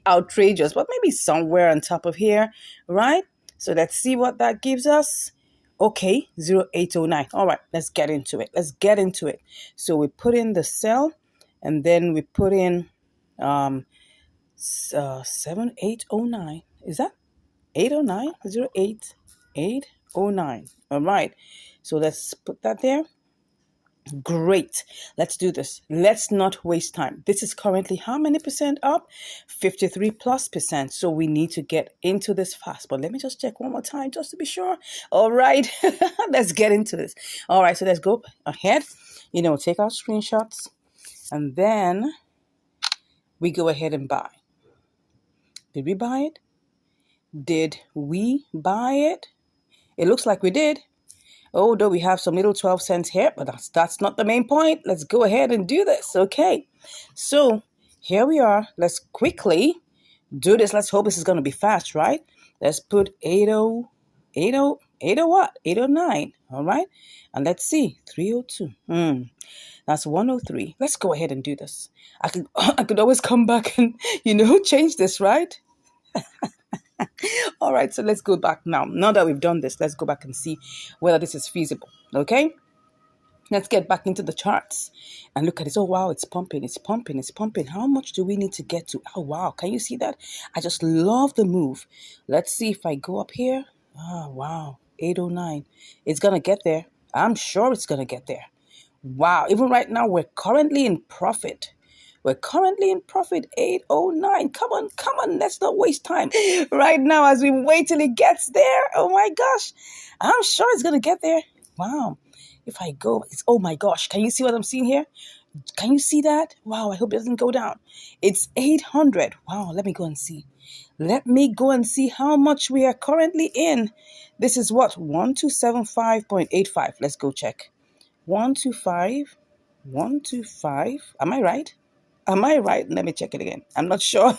outrageous, but maybe somewhere on top of here, right? So let's see what that gives us. Okay, 0809. All right, let's get into it. So we put in the cell, and then we put in 7809. Is that 809? 08809. All right, so let's put that there. Great. Let's do this. Let's not waste time. This is currently how many percent up? 53+%. So we need to get into this fast. But let me just check one more time just to be sure. All right. Let's get into this. All right. So let's go ahead. Take our screenshots. And then we go ahead and buy. Did we buy it? It looks like we did. Although we have some little 12 cents here, but that's not the main point. Let's go ahead and do this. Okay. So here we are. Let's quickly do this. Let's hope this is going to be fast, right? Let's put 80 what? 809. All right. And let's see. 302. That's 103. Let's go ahead and do this. I could always come back and, change this, right?
All right, so let's go back now. Now that we've done this, let's go back and see whether this is feasible. Okay, let's get back into the charts and look at this. Oh, wow, it's pumping, it's pumping, it's pumping. How much do we need to get to? Oh, wow, can you see that? I just love the move. Let's see if I go up here. Oh, wow, 809. It's going to get there. I'm sure it's going to get there. Wow, even right now, we're currently in profit. We're currently in profit 809. Come on, let's not waste time. Right now, as we wait till it gets there. Oh my gosh. I'm sure it's gonna get there. Wow. If I go, it's oh my gosh. Can you see what I'm seeing here? Can you see that? Wow, I hope it doesn't go down. It's 800. Wow, let me go and see. Let me go and see how much we are currently in. This is what? 1275.85. Let's go check. 125, 125. Am I right? Am I right? Let me check it again. I'm not sure.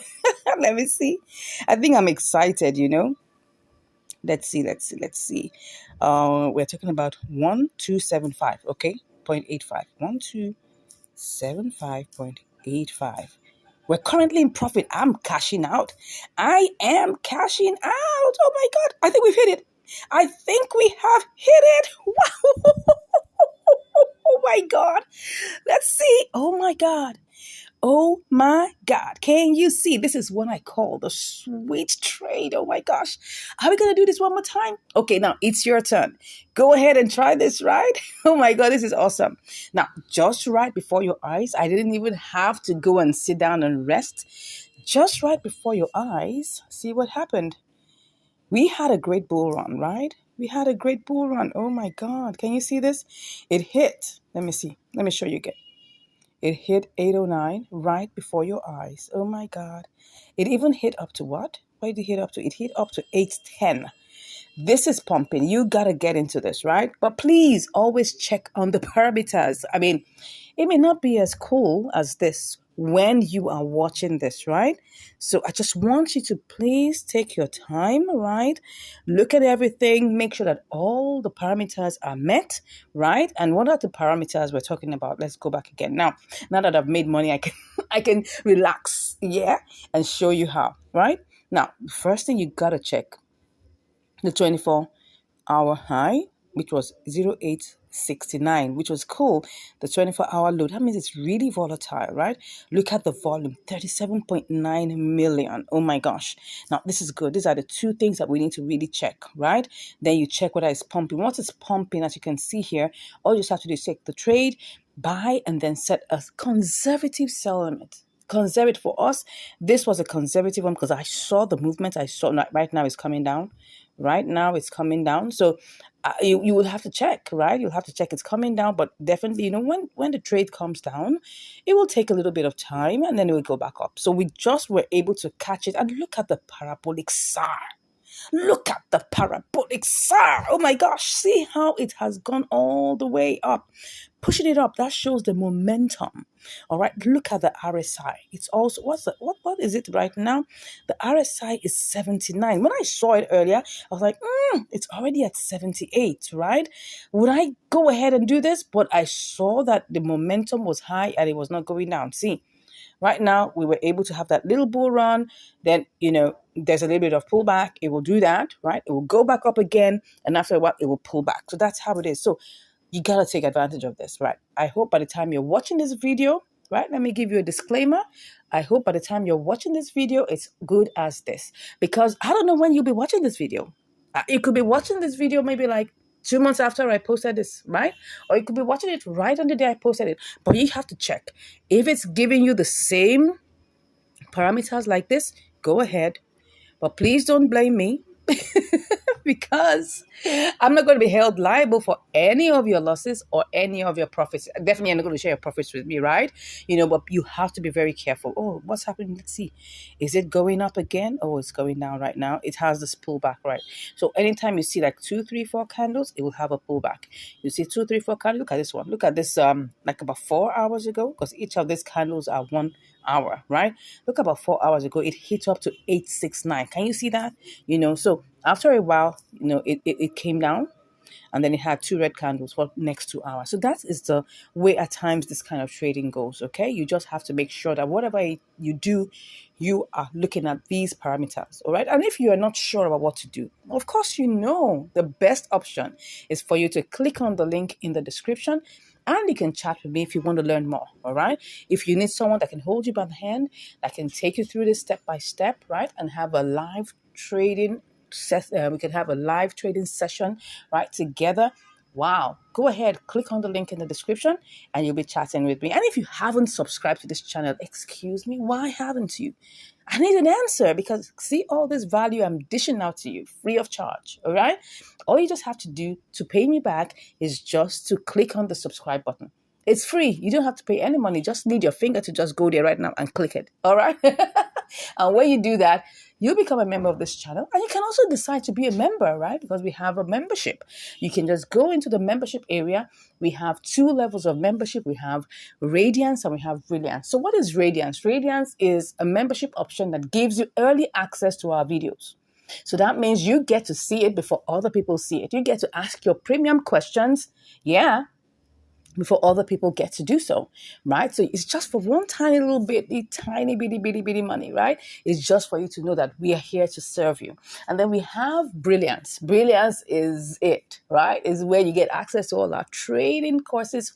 Let me see. I think I'm excited, you know. Let's see. We're talking about 1275, okay? 0.85. 1275.85. We're currently in profit. I'm cashing out. I am cashing out. Oh my God. I think we've hit it. I think we have hit it. Wow. Oh my God. Let's see. Oh my God. Oh my God. Can you see? This is what I call the sweet trade. Oh my gosh. Are we going to do this one more time? Okay, now it's your turn. Go ahead and try this, right? Oh my God, this is awesome. Now, just right before your eyes, I didn't even have to go and sit down and rest. Just right before your eyes, see what happened. We had a great bull run, right? We had a great bull run. Oh my God. Can you see this? It hit. Let me see. Let me show you again. It hit 809 right before your eyes. Oh my God. It even hit up to what? What did it hit up to? It hit up to 810. This is pumping. You got to get into this, right? But please always check on the parameters. I mean, it may not be as cool as this when you are watching this, right? So I just want you to please take your time, right? Look at everything, make sure that all the parameters are met, right? And what are the parameters we're talking about? Let's go back again. Now that I've made money, I can I can relax, yeah, and show you how, right? Now, first thing you gotta check the 24-hour high, which was 0869, which was cool. The 24-hour low, that means it's really volatile, right? Look at the volume, 37.9 million. Oh my gosh. Now, this is good. These are the two things that we need to really check, right? Then you check whether it's pumping. Once it's pumping, as you can see here, all you just have to do is check the trade, buy, and then set a conservative sell limit. Conservative for us, this was a conservative one because I saw the movement. I saw right now it's coming down. Right now it's coming down. So you will have to check, right? You'll have to check it's coming down, but definitely, when the trade comes down, it will take a little bit of time and then it will go back up. So we just were able to catch it. And look at the parabolic SAR. Look at the parabolic SAR. Oh my gosh. See how it has gone all the way up. Pushing it up, that shows the momentum. All right. Look at the RSI. It's also, what is it right now? The RSI is 79. When I saw it earlier, I was like, it's already at 78, right? Would I go ahead and do this? But I saw that the momentum was high and it was not going down. See, right now, we were able to have that little bull run. Then, there's a little bit of pullback. It will do that, right? It will go back up again. And after a while, it will pull back. So that's how it is. So you got to take advantage of this, right? I hope by the time you're watching this video, right? Let me give you a disclaimer. I hope by the time you're watching this video, it's good as this. Because I don't know when you'll be watching this video. You could be watching this video maybe like 2 months after I posted this, right? Or you could be watching it right on the day I posted it. But you have to check. If it's giving you the same parameters like this, go ahead. But please don't blame me because I'm not going to be held liable for any of your losses or any of your profits. Definitely, I'm not going to share your profits with me, right? But you have to be very careful. Oh, what's happening? Let's see. Is it going up again? Oh, it's going down right now. It has this pullback, right? So anytime you see like 2, 3, 4 candles, it will have a pullback. You see 2, 3, 4 candles. Look at this one. Look at this. Like about 4 hours ago, because each of these candles are 1 hour, right? Look, about 4 hours ago, it hit up to 869. Can you see that? So after a while, it came down. and then it had two red candles for next 2 hours. So that is the way at times this kind of trading goes. Okay, you just have to make sure that whatever you do, you are looking at these parameters. All right, and if you are not sure about what to do, of course, the best option is for you to click on the link in the description, and you can chat with me if you want to learn more. All right, if you need someone that can hold you by the hand, that can take you through this step by step, right, and have a live trading we can have a live trading session right together. Wow, go ahead, click on the link in the description and you'll be chatting with me. And if you haven't subscribed to this channel, excuse me, why haven't you? I need an answer, because see all this value I'm dishing out to you free of charge. All right, all you just have to do to pay me back is just to click on the subscribe button. It's free. You don't have to pay any money. Just need your finger to just go there right now and click it. All right. And when you do that, you'll become a member of this channel. And you can also decide to be a member, right? Because we have a membership. You can just go into the membership area. We have 2 levels of membership. We have Radiance and we have Brilliance. So what is Radiance? Radiance is a membership option that gives you early access to our videos. So that means you get to see it before other people see it. You get to ask your premium questions. Yeah, before other people get to do so, right? So it's just for one tiny little bit, the tiny bitty money, right? It's just for you to know that we are here to serve you. And then we have Brilliance. Brilliance is it, right? Is where you get access to all our training courses,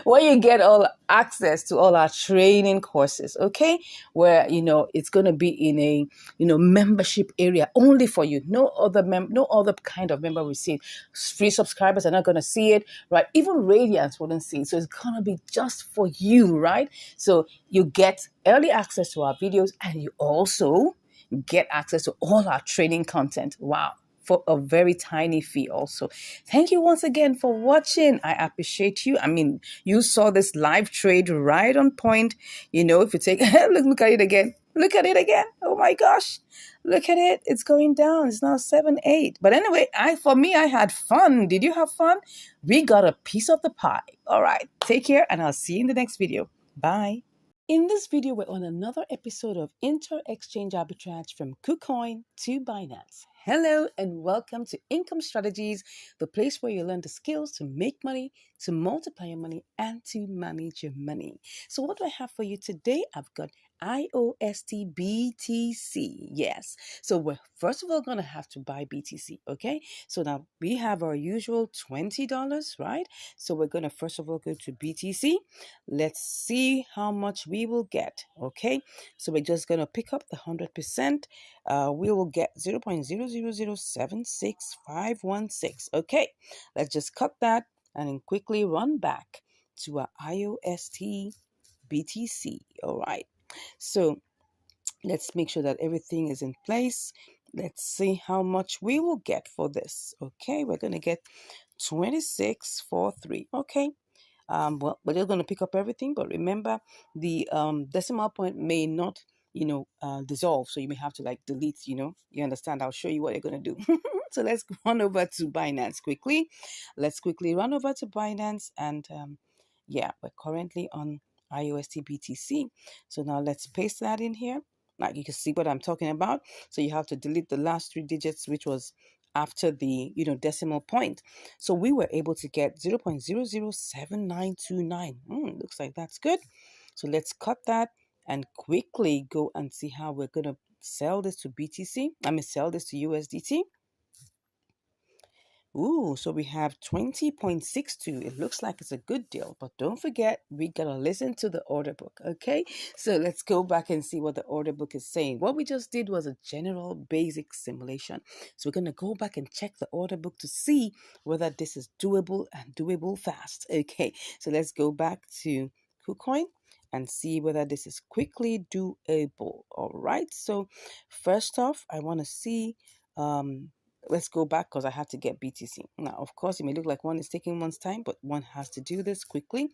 where you get all access to all our training courses, okay? Where, it's going to be in a, membership area only for you. No other kind of member will see it. Free subscribers are not going to see it, right? Even Radiance wouldn't see it. So it's going to be just for you, right? So you get early access to our videos, and you also get access to all our training content. Wow, for a very tiny fee also. Thank you once again for watching. I appreciate you. I mean, you saw this live trade right on point. If you take, look at it again. Look at it again. Oh my gosh. Look at it. It's going down. It's now 7-8. But anyway, for me, I had fun. Did you have fun? We got a piece of the pie. All right. Take care, and I'll see you in the next video. Bye. In this video, we're on another episode of Inter-Exchange Arbitrage from KuCoin to Binance. Hello and welcome to Income Strategies, the place where you learn the skills to make money, to multiply your money, and to manage your money. So what do I have for you today? I've got IOST BTC. Yes. So we're first of all going to have to buy BTC. Okay. So now we have our usual $20, right? So we're going to first of all go to BTC. Let's see how much we will get. Okay. So we're just going to pick up the 100%. We will get 0.000766516. Okay. Let's just cut that and then quickly run back to our IOST BTC. All right. So let's make sure that everything is in place. Let's see how much we will get for this. Okay, we're going to get 2643. Okay. Well, we're just going to pick up everything, but remember the decimal point may not, dissolve. So you may have to delete, you understand. I'll show you what you're going to do. So let's run over to Binance quickly. Let's quickly run over to Binance. And yeah, we're currently on IOST BTC. So now let's paste that in here. Now you can see what I'm talking about. So you have to delete the last 3 digits, which was after the decimal point. So we were able to get 0.007929. Looks like that's good. So let's cut that and quickly go and see how we're going to sell this to BTC. Sell this to USDT. Ooh, so we have 20.62. It looks like it's a good deal, but don't forget, we got to listen to the order book, okay? So let's go back and see what the order book is saying. What we just did was a general basic simulation. So we're going to go back and check the order book to see whether this is doable and doable fast. Okay, so let's go back to KuCoin and see whether this is quickly doable. All right, so first off, I want to see... let's go back because I had to get BTC. Now, of course, it may look like one is taking one's time, but one has to do this quickly,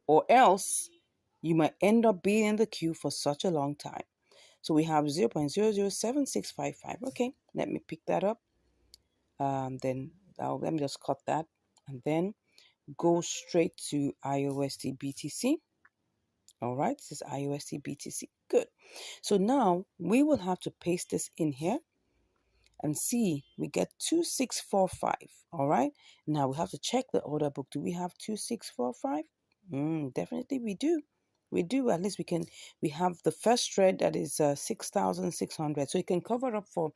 or else you might end up being in the queue for such a long time. So we have 0.007655. Okay, let me pick that up. Then let me just cut that and then go straight to IOST BTC. All right, this is IOST BTC. Good. So now we will have to paste this in here. and see, we get 2645. All right. Now we have to check the order book. Do we have 2645? Definitely we do. We do. At least we have the first thread that is 6,600. So it can cover up for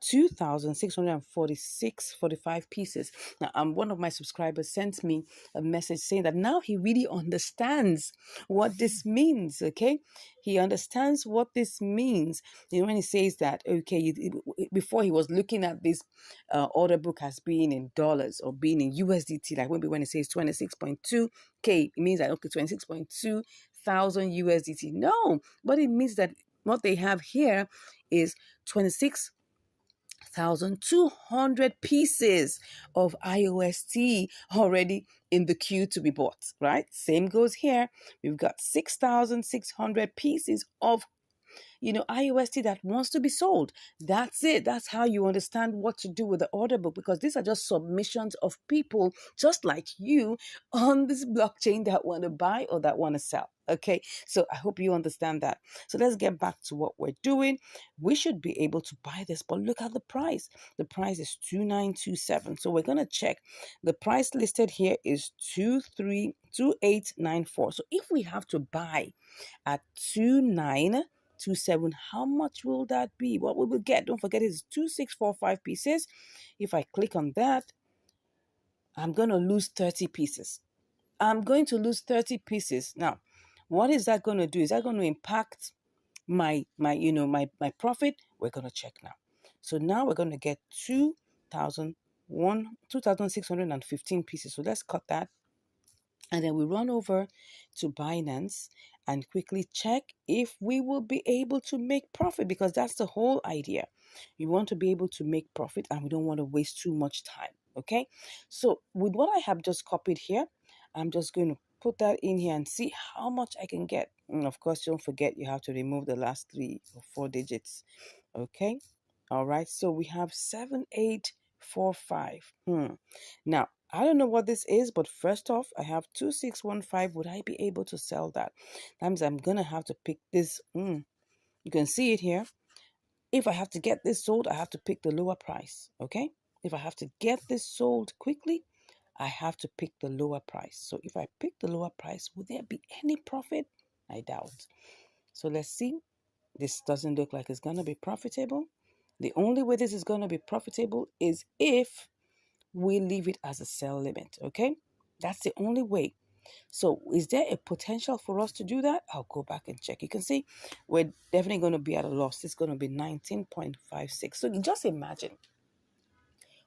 2,645 pieces. Now, one of my subscribers sent me a message saying that now he really understands what this means. Okay. He understands what this means. When he says that, okay, before he was looking at this order book as being in dollars or being in USDT, like maybe when it says 26.2K, it means that, okay, 26.2 thousand USDT. No, but it means that what they have here is 26,200 pieces of IOST already in the queue to be bought, right? Same goes here. We've got 6,600 pieces of IOST that wants to be sold. That's it. That's how you understand what to do with the order book, because these are just submissions of people just like you on this blockchain that want to buy or that want to sell. Okay, so I hope you understand that. So let's get back to what we're doing. We should be able to buy this, but look at the price. The price is 2,927. So we're going to check. The price listed here is 232894. So if we have to buy at 2,927, how much will that be? What we will get, don't forget, is 2645 pieces. If I click on that, I'm going to lose 30 pieces. I'm going to lose 30 pieces. Now, what is that going to do? Is that going to impact my profit? We're going to check now. So now we're going to get 2,615 pieces. So let's cut that. And then we run over to Binance and quickly check if we will be able to make profit, because that's the whole idea. You want to be able to make profit and we don't want to waste too much time. Okay. So with what I have just copied here, I'm just going to put that in here and see how much I can get. And of course, don't forget you have to remove the last 3 or 4 digits. Okay. All right. So we have 7845. Now, I don't know what this is, but first off, I have 2615. Would I be able to sell that? That means I'm going to have to pick this. You can see it here. If I have to get this sold, I have to pick the lower price. Okay. If I have to get this sold quickly, I have to pick the lower price. So if I pick the lower price, will there be any profit? I doubt. So let's see. This doesn't look like it's going to be profitable. The only way this is going to be profitable is if we leave it as a sell limit. Okay, that's the only way. So is there a potential for us to do that? I'll go back and check. You can see we're definitely going to be at a loss. It's going to be 19.56. So you just imagine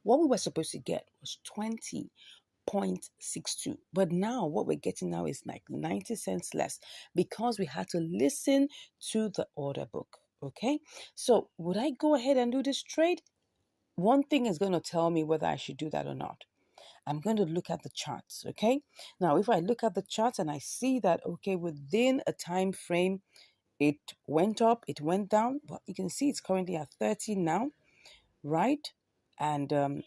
what we were supposed to get was 20.62, but now what we're getting now is like 90 cents less because we had to listen to the order book. Okay, so would I go ahead and do this trade? One thing is going to tell me whether I should do that or not. I'm going to look at the charts. Okay, now if I look at the charts and I see that, okay, within a time frame it went up, it went down, but you can see it's currently at 30 now, right? And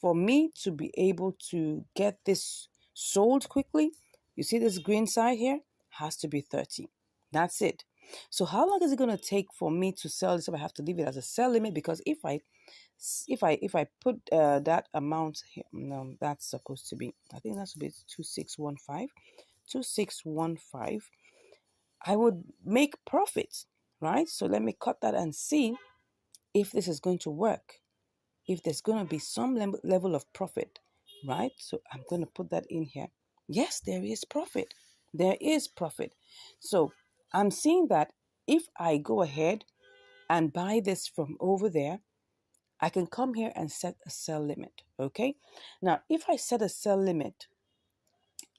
for me to be able to get this sold quickly, you see this green side here has to be 30. That's it. So how long is it going to take for me to sell this if I have to leave it as a sell limit? Because if I put that amount here, no, that's supposed to be, I think that's supposed to be 2615. 2615. I would make profit, right? So let me cut that and see if this is going to work. If there's going to be some level of profit, right? So I'm going to put that in here. Yes, there is profit. There is profit. So I'm seeing that if I go ahead and buy this from over there, I can come here and set a sell limit. Okay. Now, if I set a sell limit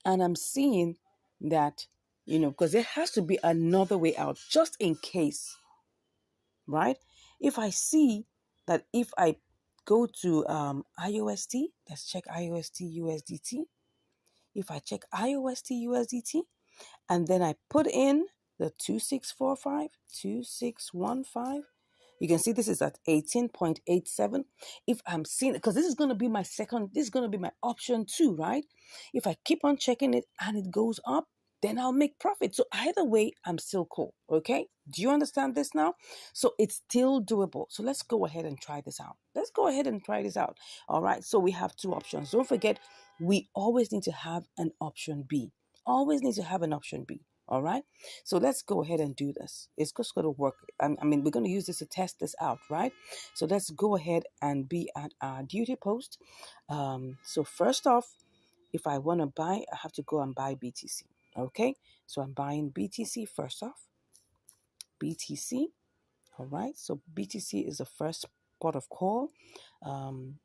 and I'm seeing that, because there has to be another way out just in case, right? If I see that if I go to IOST, let's check IOST USDT. If I check IOST USDT and then I put in the 2645, 2615, you can see this is at 18.87. If I'm seeing, because this is going to be my second, this is going to be my option 2, right? If I keep on checking it and it goes up, then I'll make profit. So either way, I'm still cool. Okay. Do you understand this now? So it's still doable. So let's go ahead and try this out. Let's go ahead and try this out. All right. So we have two options. Don't forget, we always need to have an option B. Always need to have an option B. All right. So let's go ahead and do this. It's just going to work. I mean, we're going to use this to test this out, right? So let's go ahead and be at our duty post. So first off, if I want to buy, I have to go and buy BTC. Okay. So I'm buying BTC first off. BTC. All right. So BTC is the first port of call. And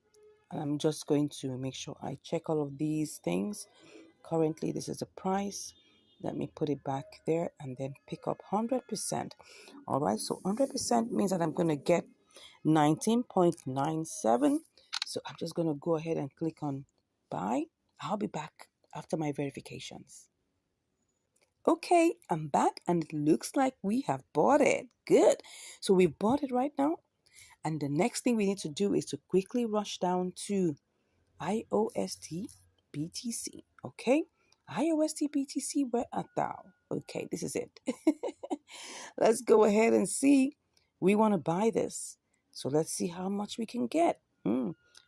I'm just going to make sure I check all of these things. Currently, this is the price. Let me put it back there and then pick up 100%. All right, so 100% means that I'm going to get 19.97. So I'm just going to go ahead and click on buy. I'll be back after my verifications. Okay, I'm back and it looks like we have bought it. Good. So we bought it right now. And the next thing we need to do is to quickly rush down to IOST BTC. Okay, IOST BTC, where art thou? Okay, this is it. Let's go ahead and see. We want to buy this. So let's see how much we can get.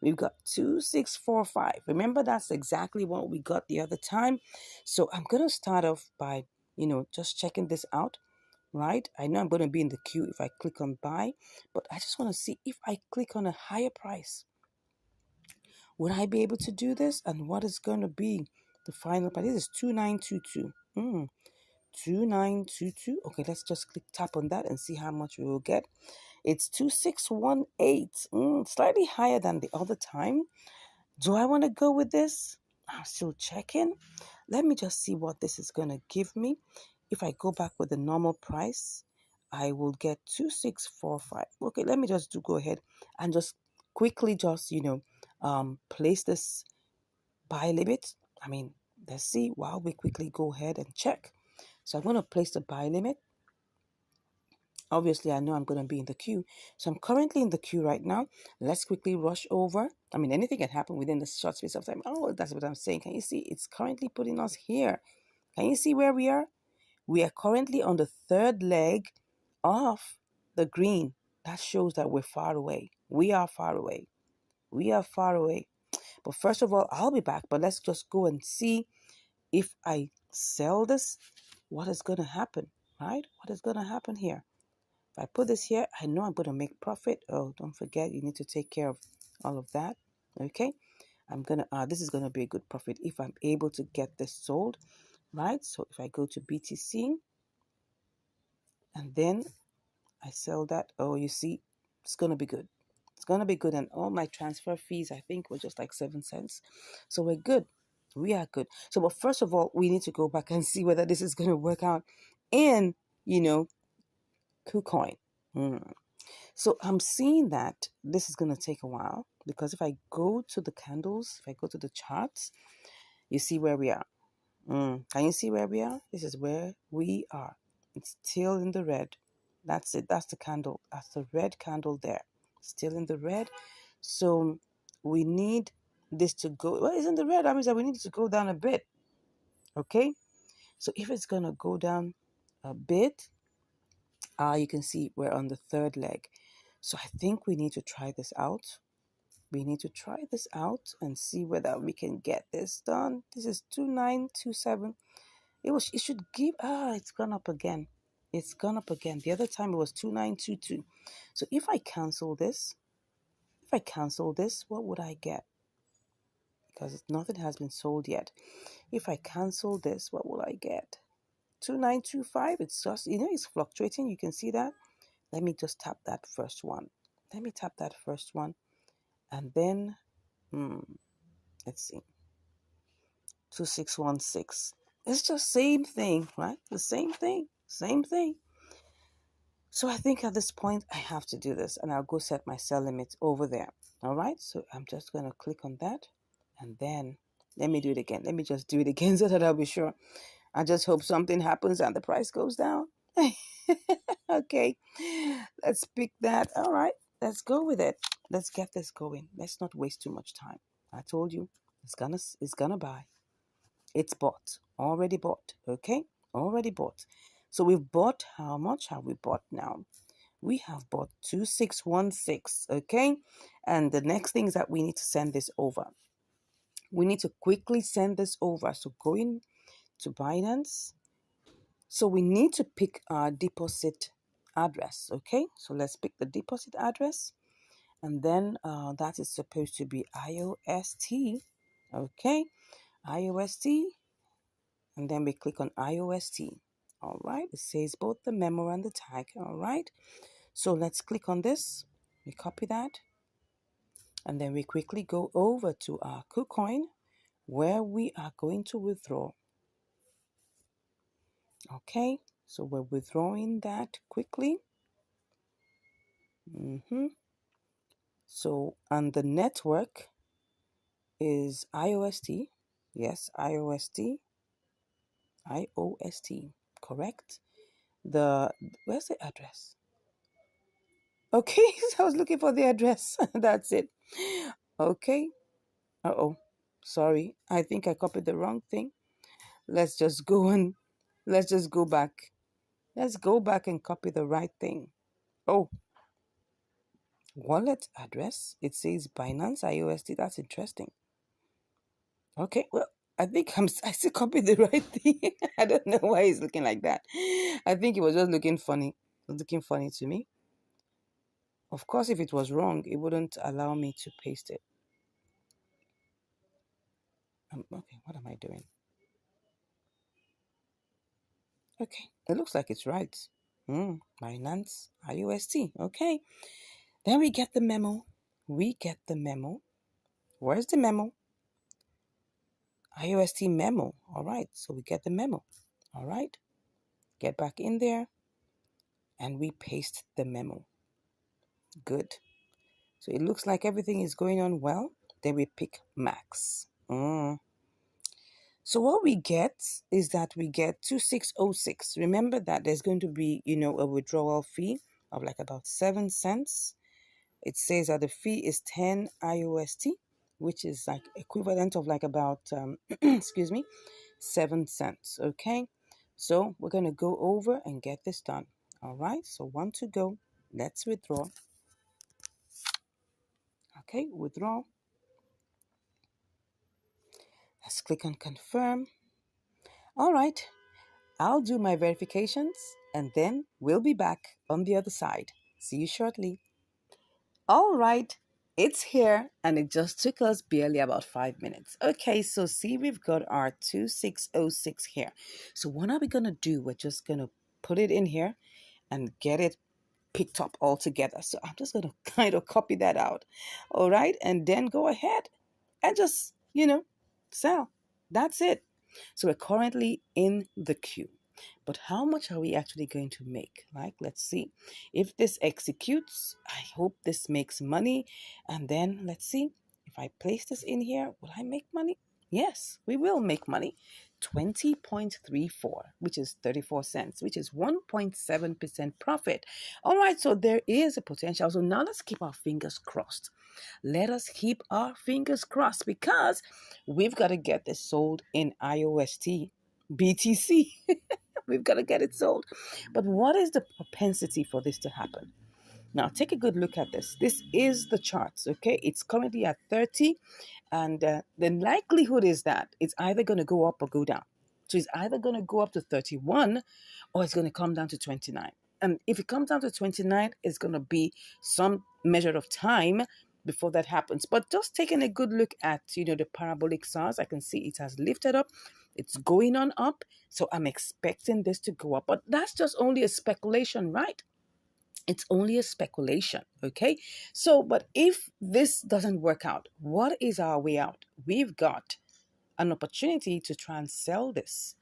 We've got 2645. Remember, that's exactly what we got the other time. So I'm going to start off by, just checking this out, right? I know I'm going to be in the queue if I click on buy, but I just want to see if I click on a higher price. Would I be able to do this? And what is going to be the final price? This is 2922. 2922. Okay, let's just click tap on that and see how much we will get. It's 2618. Slightly higher than the other time. Do I want to go with this? I'm still checking. Let me just see what this is going to give me. If I go back with the normal price, I will get 2645. Okay, let me just go ahead and just quickly place this buy limit. I mean, let's see while we quickly go ahead and check. So I'm going to place the buy limit. Obviously, I know I'm going to be in the queue. So I'm currently in the queue right now. Let's quickly rush over. I mean, anything can happen within the short space of time. Oh, that's what I'm saying. Can you see? It's currently putting us here. Can you see where we are? We are currently on the third leg of the green. That shows that we're far away. We are far away. We are far away. But first of all, I'll be back. But let's just go and see if I sell this, what is going to happen, right? What is going to happen here? If I put this here, I know I'm going to make profit. Oh, don't forget, you need to take care of all of that. Okay. This is going to be a good profit if I'm able to get this sold, right? So if I go to BTC and then I sell that, oh, you see, it's going to be good. It's going to be good. And all my transfer fees, I think, were just like 7 cents. So we're good. We are good. So, but first of all, we need to go back and see whether this is going to work out in, KuCoin. So I'm seeing that this is going to take a while because if I go to the candles, if I go to the charts, you see where we are. Can you see where we are? This is where we are. It's still in the red. That's it. That's the candle. That's the red candle there. Still in the red. So we need this to go. Well, it's in the red. That means that we need it to go down a bit. Okay. So if it's going to go down a bit, you can see we're on the third leg. So I think we need to try this out. We need to try this out and see whether we can get this done. This is 2927. It should give, it's gone up again. It's gone up again. The other time it was 2922. So if I cancel this, what would I get? Because nothing has been sold yet. If I cancel this, what will I get? 2925. It's just, it's fluctuating. You can see that. Let me just tap that first one. And then, let's see. 2616. It's just same thing, right? The same thing. So I think at this point I have to do this and I'll go set my sell limit over there. All right. So I'm just going to click on that and then let me do it again. Let me just do it again so that I'll be sure. I just hope something happens and the price goes down. Okay. Let's pick that. All right. Let's go with it. Let's get this going. Let's not waste too much time. I told you it's gonna buy.
It's bought, already bought, okay? Already bought. So we've bought, how much have we bought now? We have bought 2616, okay? And the next thing is that we need to send this over. We need to quickly send this over. So go in to Binance. So we need to pick our deposit address, okay? So let's pick the deposit address. And then that is supposed to be IOST, okay? IOST. And then we click on IOST. All right, it says both the memo and the tag. All right, so let's click on this. We copy that, and then we quickly go over to our KuCoin where we are going to withdraw. Okay, so we're withdrawing that quickly. So, and the network is IOST. Yes, IOST. IOST. Correct. Where's the address? Okay, so I was looking for the address. That's it. Okay. Uh-oh. Sorry. I think I copied the wrong thing. Let's just go and let's just go back. Let's go back and copy the right thing. Oh, wallet address. It says Binance IOST. That's interesting. Okay, well, I still copied the right thing. I don't know why it's looking like that. I think it was just looking funny. It was looking funny to me. Of course, if it was wrong, it wouldn't allow me to paste it. Okay, what am I doing? Okay, it looks like it's right. Binance IUST. Okay, then we get the memo. We get the memo. Where's the memo? IUST memo. All right, so we get the memo. All right, get back in there and we paste the memo. Good. So it looks like everything is going on well. Then we pick max. So what we get is that we get 2606. Remember that there's going to be, a withdrawal fee of like about 7 cents. It says that the fee is 10 IOST, which is like equivalent of like about, excuse me, 7 cents. Okay. So we're going to go over and get this done. All right. So 1 to go. Let's withdraw. Okay. Withdraw. Let's click on confirm. All right. I'll do my verifications and then we'll be back on the other side. See you shortly. All right, it's here and it just took us barely about 5 minutes. Okay, so see, we've got our 2606 here. So what are we going to do? We're just going to put it in here and get it picked up all together. So I'm just going to kind of copy that out. All right, and then go ahead and just, sell. That's it. So we're currently in the queue. But how much are we actually going to make? Like, let's see. If this executes, I hope this makes money. And then let's see. If I place this in here, will I make money? Yes, we will make money. 20.34, which is 34 cents, which is 1.7% profit. All right, so there is a potential. So now let's keep our fingers crossed. Let us keep our fingers crossed because we've got to get this sold in IOST BTC. We've got to get it sold. But what is the propensity for this to happen? Now, take a good look at this. This is the charts, okay? It's currently at 30, and the likelihood is that it's either going to go up or go down. So it's either going to go up to 31 or it's going to come down to 29. And if it comes down to 29, it's going to be some measure of time before that happens. But just taking a good look at, the parabolic SARS, I can see it has lifted up. It's going on up. So I'm expecting this to go up. But that's just only a speculation, right? It's only a speculation, okay? So, but if this doesn't work out, what is our way out? We've got an opportunity to try and sell this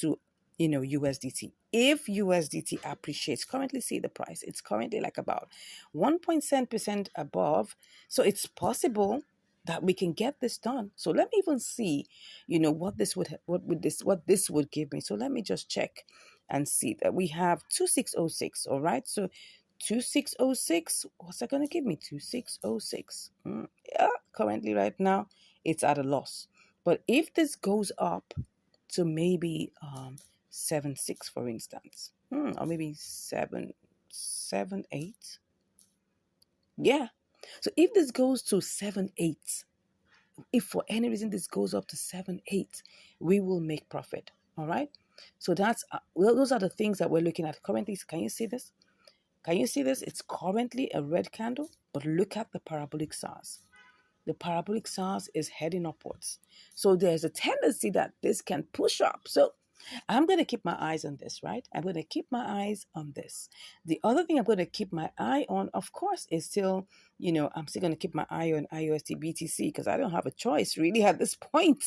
to, USDT. If USDT appreciates, currently see the price, it's currently like about 1.7% above. So it's possible that we can get this done. So let me even see, what this would give me. So let me just check and see that we have 2606. All right. So 2606, what's that going to give me? 2606. Yeah, currently right now it's at a loss. But if this goes up,
to maybe 7.6, for instance, or maybe 7.8. Yeah. So if this goes to 7.8, if for any reason this goes up to 7.8, we will make profit. All right. So that's well, those are the things that we're looking at currently. Can you see this? Can you see this? It's currently a red candle, but look at the parabolic SARS. The parabolic SARS is heading upwards. So there's a tendency that this can push up. So I'm going to keep my eyes on this, right? I'm going to keep my eyes on this. The other thing I'm going to keep my eye on, of course, is still, I'm still going to keep my eye on IUSD BTC because I don't have a choice really at this point.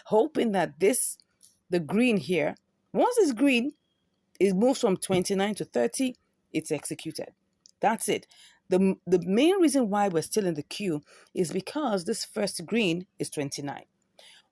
Hoping that the green here, once it's green, it moves from 29 to 30, it's executed. That's it. The main reason why we're still in the queue is because this first green is 29.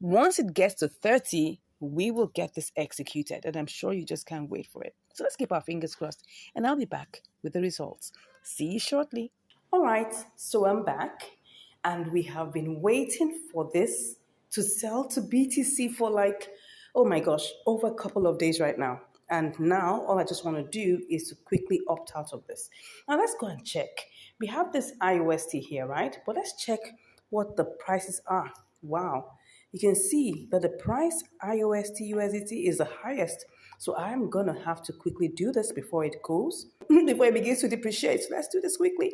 Once it gets to 30, we will get this executed, and I'm sure you just can't wait for it. So let's keep our fingers crossed, and I'll be back with the results. See you shortly. All right, so I'm back, and we have been waiting for this to sell to BTC for like, oh my gosh, over a couple of days right now. And now all I just want to do is to quickly opt out of this. Now let's go and check. We have this IUST here, right? But let's check what the prices are. Wow. You can see that the price IUST USDT is the highest. So I'm going to have to quickly do this before it goes, before it begins to depreciate. So let's do this quickly.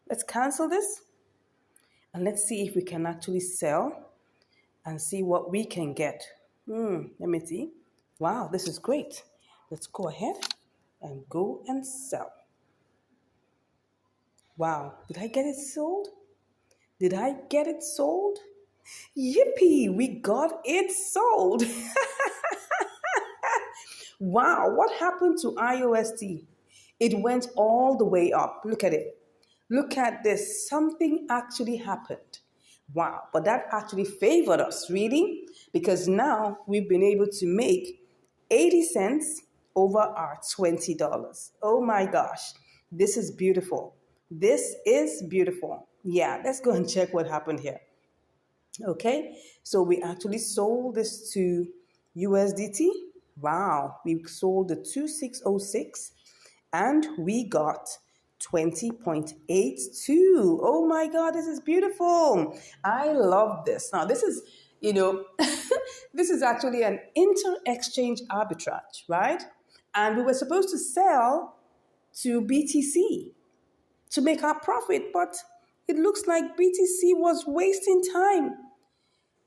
Let's cancel this. And let's see if we can actually sell and see what we can get. Let me see. Wow, this is great. Let's go ahead and go and sell. Wow, did I get it sold? Did I get it sold? Yippee, we got it sold. Wow, what happened to IOST? It went all the way up. Look at it. Look at this. Something actually happened. Wow, but that actually favored us, really, because now we've been able to make 80 cents over our $20. Oh my gosh, this is beautiful. This is beautiful. Yeah, let's go and check what happened here. Okay, so we actually sold this to USDT. Wow, we sold the 2606 and we got 20.82. Oh my God, this is beautiful. I love this. Now, this is, this is actually an inter-exchange arbitrage, right? And we were supposed to sell to BTC to make our profit, but it looks like BTC was wasting time.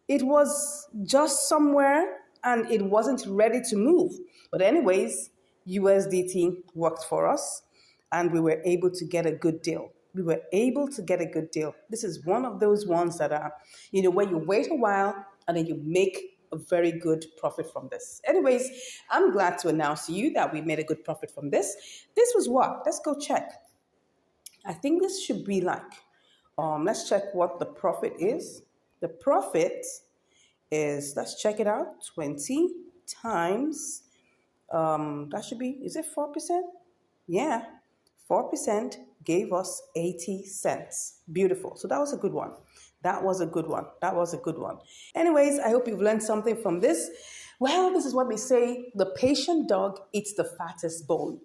It was just somewhere and it wasn't ready to move. But anyways, USDT worked for us and we were able to get a good deal. We were able to get a good deal. This is one of those ones that are, where you wait a while and then you make a very good profit from this. Anyways, I'm glad to announce to you that we made a good profit from this. This was what? Let's go check. I think this should be like, let's check what the profit is. The profit is, let's check it out, 20 times, that should be, is it 4%? Yeah, 4% gave us 80 cents. Beautiful. So that was a good one. That was a good one. That was a good one. Anyways, I hope you've learned something from this. Well, this is what we say, the patient dog eats the fattest bone.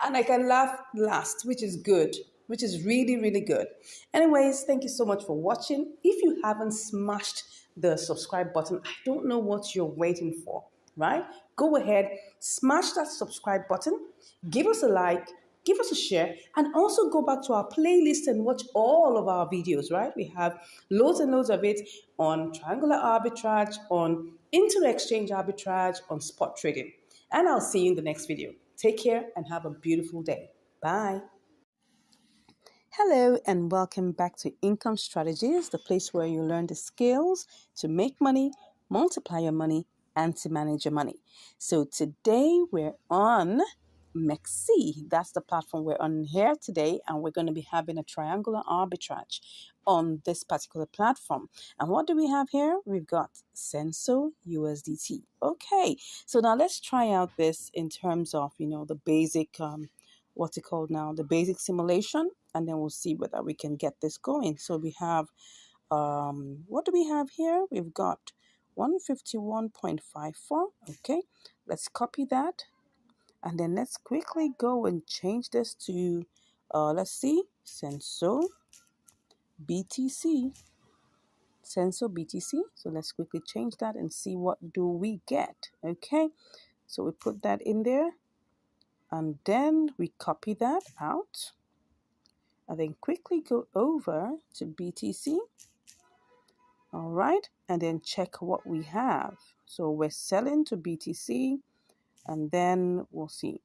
And I can laugh last, which is good, which is really, really good. Anyways, thank you so much for watching. If you haven't smashed the subscribe button, I don't know what you're waiting for, right? Go ahead, smash that subscribe button, give us a like, give us a share, and also go back to our playlist and watch all of our videos, right? We have loads and loads of it on triangular arbitrage, on inter-exchange arbitrage, on spot trading. And I'll see you in the next video. Take care and have a beautiful day. Bye. Hello and welcome back to Income Strategies, the place where you learn the skills to make money, multiply your money, and to manage your money. So today we're on MEXC. That's the platform we're on here today, and we're going to be having a triangular arbitrage on this particular platform. And what do we have here? We've got Senso USDT. Okay, so now let's try out this in terms of, the basic, what's it called now? The basic simulation, and then we'll see whether we can get this going. So we have, what do we have here? We've got
151.54. Okay, let's copy that. And then let's quickly go and change this to, let's see, Senso BTC. Senso BTC. So let's quickly change that and see what do we get. Okay, so we put that in there. And then we copy that out. And then quickly go over to BTC. All right, and then check what we have. So we're selling to BTC, and then we'll see.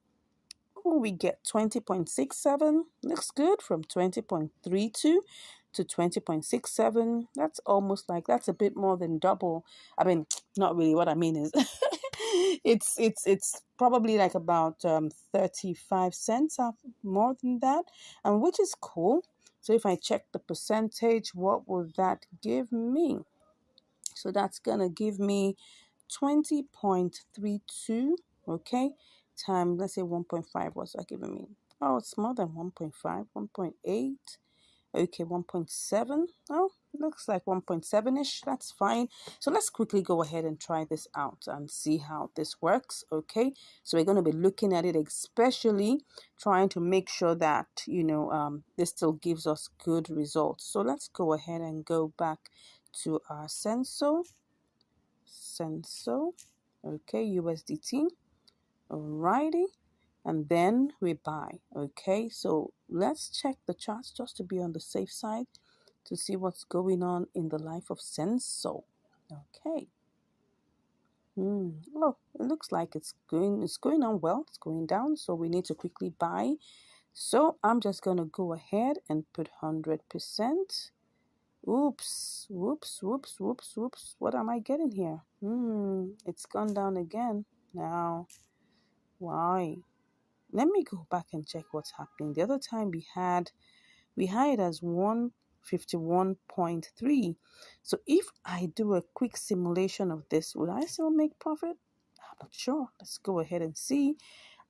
Oh, we get 20.67. Looks good, from 20.32 to 20.67. That's almost like, that's a bit more than double. I mean, not really. What I mean is it's probably like about 35 cents more than that, and which is cool. So if I check the percentage, what will that give me? So that's gonna give me 20.32, okay, time, let's say 1.5. What's that giving me? Oh, it's more than 1.5, 1.8, okay, 1.7. Oh, looks like 1.7-ish. That's fine. So let's quickly go ahead and try this out and see how this works, okay? So we're going to be looking at it, especially trying to make sure that, this still gives us good results. So let's go ahead and go back to our Senso, okay, USDT, alrighty, and then we buy. Okay, so let's check the charts just to be on the safe side to see what's going on in the life of Senso. Okay. Oh, it looks like it's going on well. It's going down, so we need to quickly buy. So I'm just gonna go ahead and put 100%. Oops, whoops, whoops, whoops, whoops. What am I getting here? It's gone down again. Now, why? Let me go back and check what's happening. The other time we had it as 151.3. So if I do a quick simulation of this, will I still make profit? I'm not sure. Let's go ahead and see.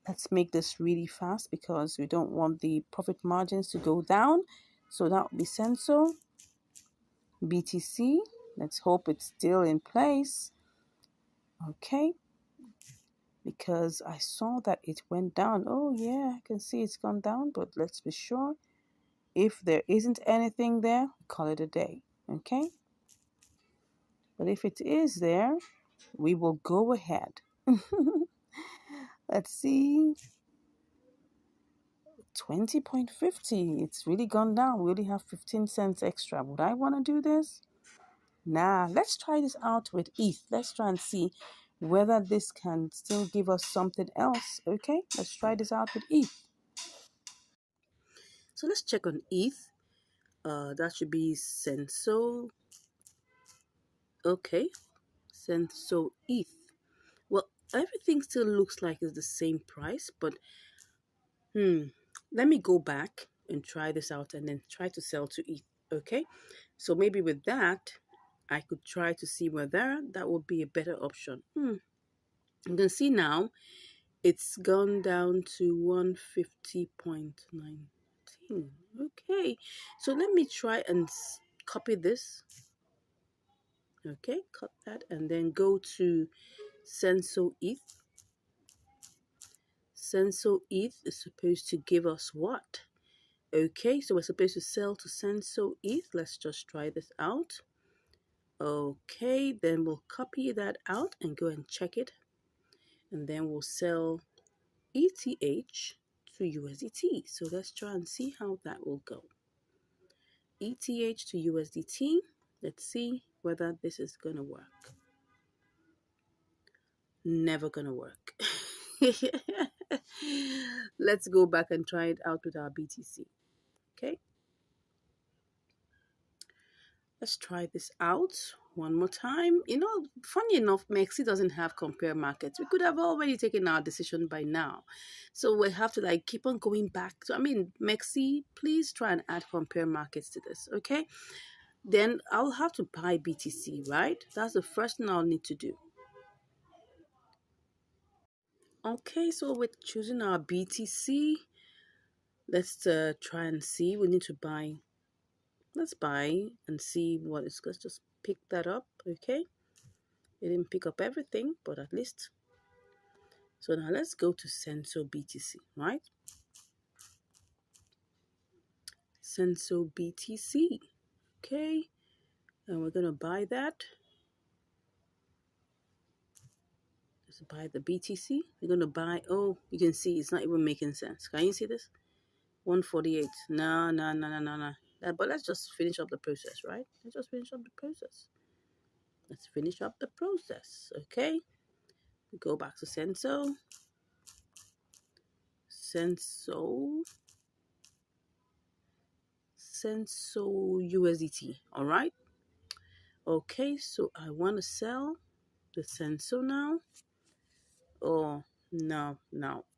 Let's make this really fast because we don't want the profit margins to go down. So that would be Senso BTC. Let's hope it's still in place. Okay. Because I saw that it went down. Oh yeah, I can see it's gone down, but let's be sure. If there isn't anything there, call it a day. Okay. But if it is there, we will go ahead. Let's see. 20.50. It's really gone down. We only have 15 cents extra. Would I want to do this? Nah, let's try this out with ETH. Let's try and see whether this can still give us something else. Okay, let's try this out with ETH. So let's check on ETH. That should be Senso. Okay, Senso ETH. Well, everything still looks like it's the same price, but let me go back and try this out and then try to sell to ETH. Okay, so maybe with that, I could try to see whether that would be a better option. You can see now it's gone down to 150.19. Okay, so let me try and copy this. Okay, cut that and then go to Senso ETH. Senso ETH is supposed to give us what? Okay, so we're supposed to sell to Senso ETH. Let's just try this out. Okay, then we'll copy that out and go and check it. And then we'll sell ETH to USDT. So let's try and see how that will go. ETH to USDT. Let's see whether this is going to work. Never going to work. Let's go back and try it out with our BTC. Okay. Let's try this out one more time. Funny enough, Mexi doesn't have compare markets. We could have already taken our decision by now. So we have to keep on going back. So, Mexi, please try and add compare markets to this, okay? Then I'll have to buy BTC, right? That's the first thing I'll need to do. Okay, so we're choosing our BTC. Let's try and see. We need to buy. Let's buy and see what it's. Let's just pick that up, okay? It didn't pick up everything, but at least. So now let's go to Senso BTC, right? Senso BTC. Okay. And we're going to buy that. Let's buy the BTC. We're going to buy, oh, you can see it's not even making sense. Can you see this? 148. No. But let's just finish up the process, right? Let's just finish up the process. Let's finish up the process, okay? We go back to Senso. Senso USDT, all right? Okay, so I want to sell the Senso now. Oh, no.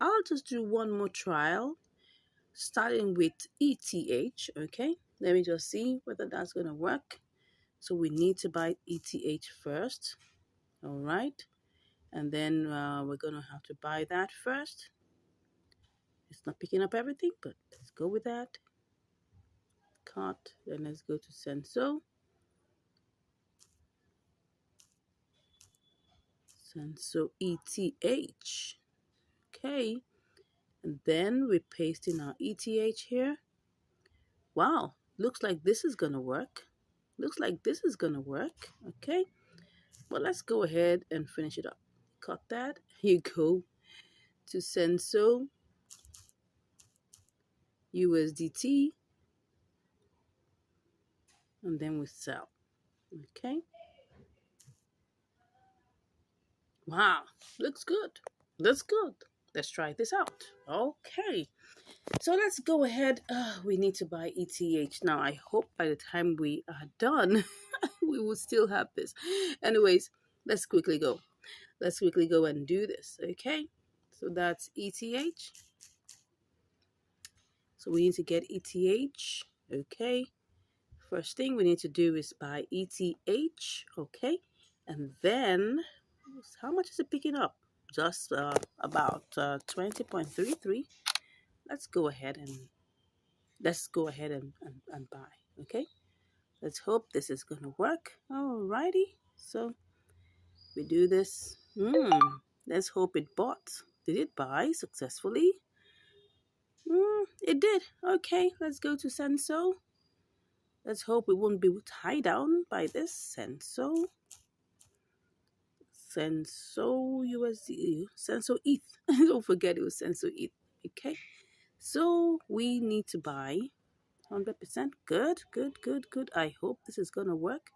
I'll just do one more trial, starting with ETH, okay? Let me just see whether that's going to work. So we need to buy ETH first, all right? And then we're going to have to buy that first. It's not picking up everything, but let's go with that. Cart, then let's go to Senso. Senso ETH. Okay. And then we paste in our ETH here. Wow. Looks like this is going to work. Okay. Well, let's go ahead and finish it up. Cut that. Here you go to Senso USDT. And then we sell. Okay. Wow. Looks good. Let's try this out. Okay. So let's go ahead. We need to buy ETH. Now, I hope by the time we are done, we will still have this. Anyways, let's quickly go. Let's quickly go and do this. Okay. So that's ETH. So we need to get ETH. Okay. First thing we need to do is buy ETH. Okay. And then, how much is it picking up? Just about 20.33. Let's go ahead and buy. Okay. Let's hope this is gonna work. Alrighty. So we do this. Let's hope it bought. Did it buy successfully? It did. Okay, let's go to Senso. Let's hope it won't be tied down by this. Senso USD, Senso ETH. Don't forget it was Senso ETH. Okay. So we need to buy 100%. Good. I hope this is gonna work.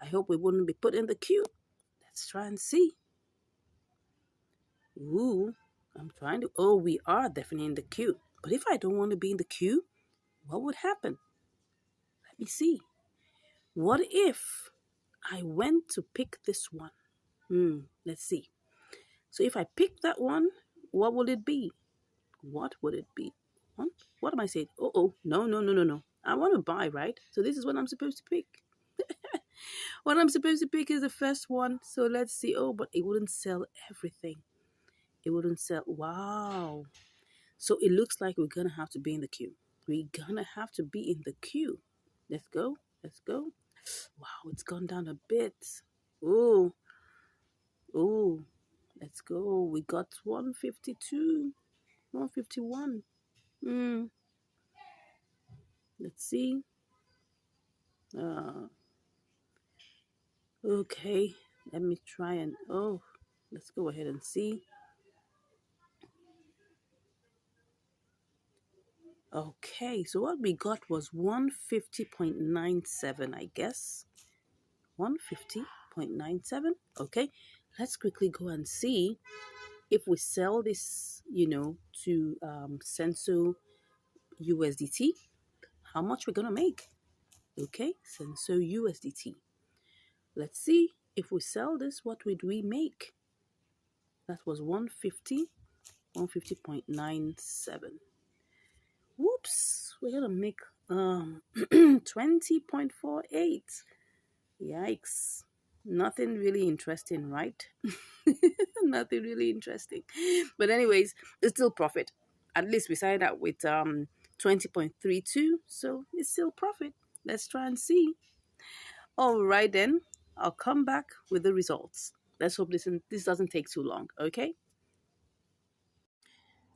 I hope we wouldn't be put in the queue. Let's try and see. Ooh, we are definitely in the queue. But if I don't want to be in the queue, what would happen? Let me see. What if I went to pick this one? Let's see. So if I pick that one, what will it be? What would it be? What am I saying? No. I want to buy, right? So this is what I'm supposed to pick. What I'm supposed to pick is the first one. So let's see. Oh, but it wouldn't sell everything. It wouldn't sell. Wow. So it looks like we're going to have to be in the queue. Let's go. Wow, it's gone down a bit. Oh. Let's go. We got 152, 151. Let's see. Okay. Let me try and, let's go ahead and see. Okay, so what we got was 150.97, I guess. 150.97. Okay, let's quickly go and see if we sell this, to Senso USDT, how much we're gonna make. Okay, Senso USDT. Let's see if we sell this, what would we make? That was 150.97. Whoops, we're gonna make 20.48. Yikes. Nothing really interesting, right? Nothing really interesting. But anyways, it's still profit. At least we started out with 20.32, so it's still profit. Let's try and see. All right then, I'll come back with the results. Let's hope this doesn't take too long. Okay.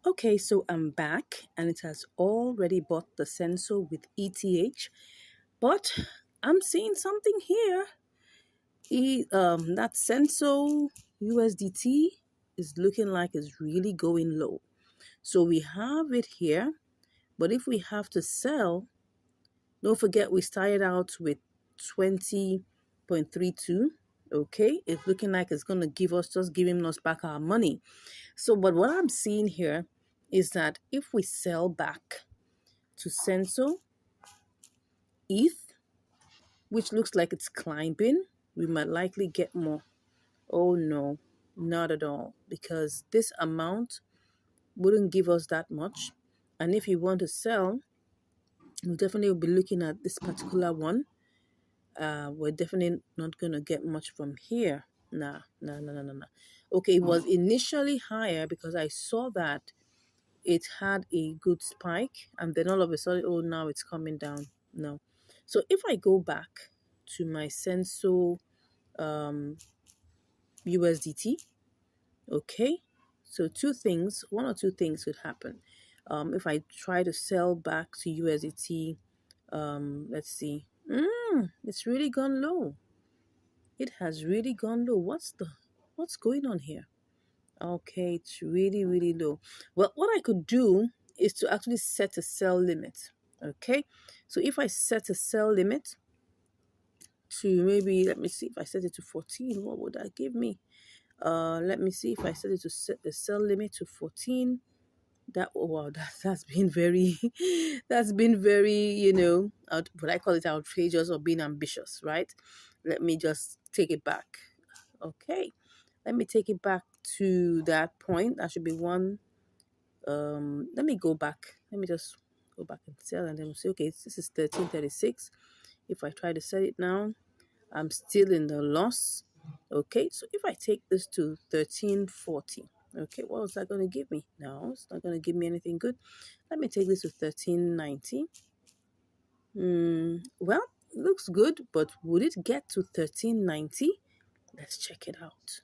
Okay, so I'm back and it has already bought the sensor with ETH, but I'm seeing something here. That sensor USDT is looking like it's really going low. So we have it here, but if we have to sell, don't forget we started out with 20.32. Okay, it's looking like it's going to giving us back our money. So, but what I'm seeing here is that if we sell back to Senso ETH, which looks like it's climbing, we might likely get more. Oh no, not at all, because this amount wouldn't give us that much. And if you want to sell, we'll definitely be looking at this particular one. We're definitely not going to get much from here. Nah, nah, nah, nah, nah, nah. Okay, it was initially higher because I saw that it had a good spike and then all of a sudden, oh, now it's coming down. No. So if I go back to my Senso USDT, okay, so one or two things could happen. If I try to sell back to USDT, let's see. It's really gone low. It has really gone low. What's going on here? Okay, it's really, really low. Well, what I could do is to actually set a sell limit. Okay, so if I set a sell limit to maybe, let me see, if I set it to 14, what would that give me? Let me see if I set it to set the sell limit to 14. That, oh wow, that's been very that's been very, what I call it, outrageous or being ambitious, right? Let me just take it back. Okay, let me take it back to that point. That should be one. Let me go back. Let me just go back and sell, and then we'll say, okay, this is 1336. If I try to sell it now, I'm still in the loss. Okay, so if I take this to 1340, okay, what was that going to give me? No, it's not going to give me anything good. Let me take this to 1390. Well, looks good, but would it get to 1390? Let's check it out.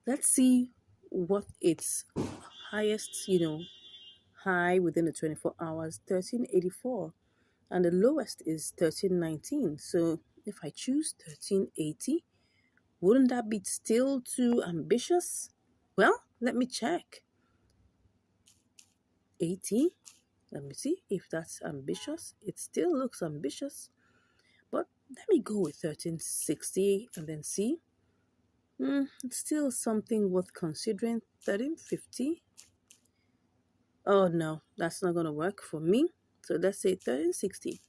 Let's see what its highest, high within the 24 hours, 1384, and the lowest is 1319. So if I choose 1380, wouldn't that be still too ambitious? Well, let me check. 80. Let me see if that's ambitious. It still looks ambitious. But let me go with 1360 and then see. It's still something worth considering. 1350. Oh no, that's not going to work for me. So let's say 1360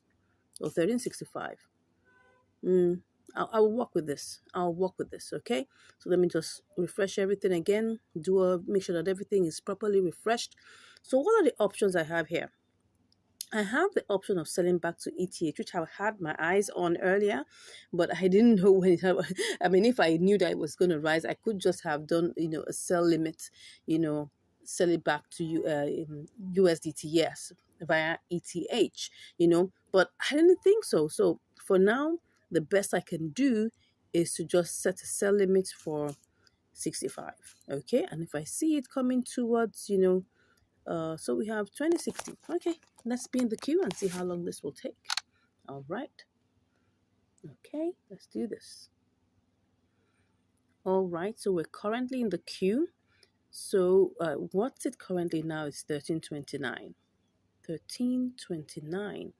or 1365. I'll work with this. I'll work with this, okay? So let me just refresh everything again. Make sure that everything is properly refreshed. So what are the options I have here? I have the option of selling back to ETH, which I had my eyes on earlier, but I didn't know when it happened. I mean, if I knew that it was going to rise, I could just have done, a sell limit, sell it back to you in USDT, yes, via ETH, but I didn't think so. So for now, the best I can do is to just set a sell limit for 65. Okay, and if I see it coming towards, so we have 2060. Okay, let's be in the queue and see how long this will take. All right. Okay, let's do this. All right, so we're currently in the queue. So what's it currently now? It's 1329. 1329.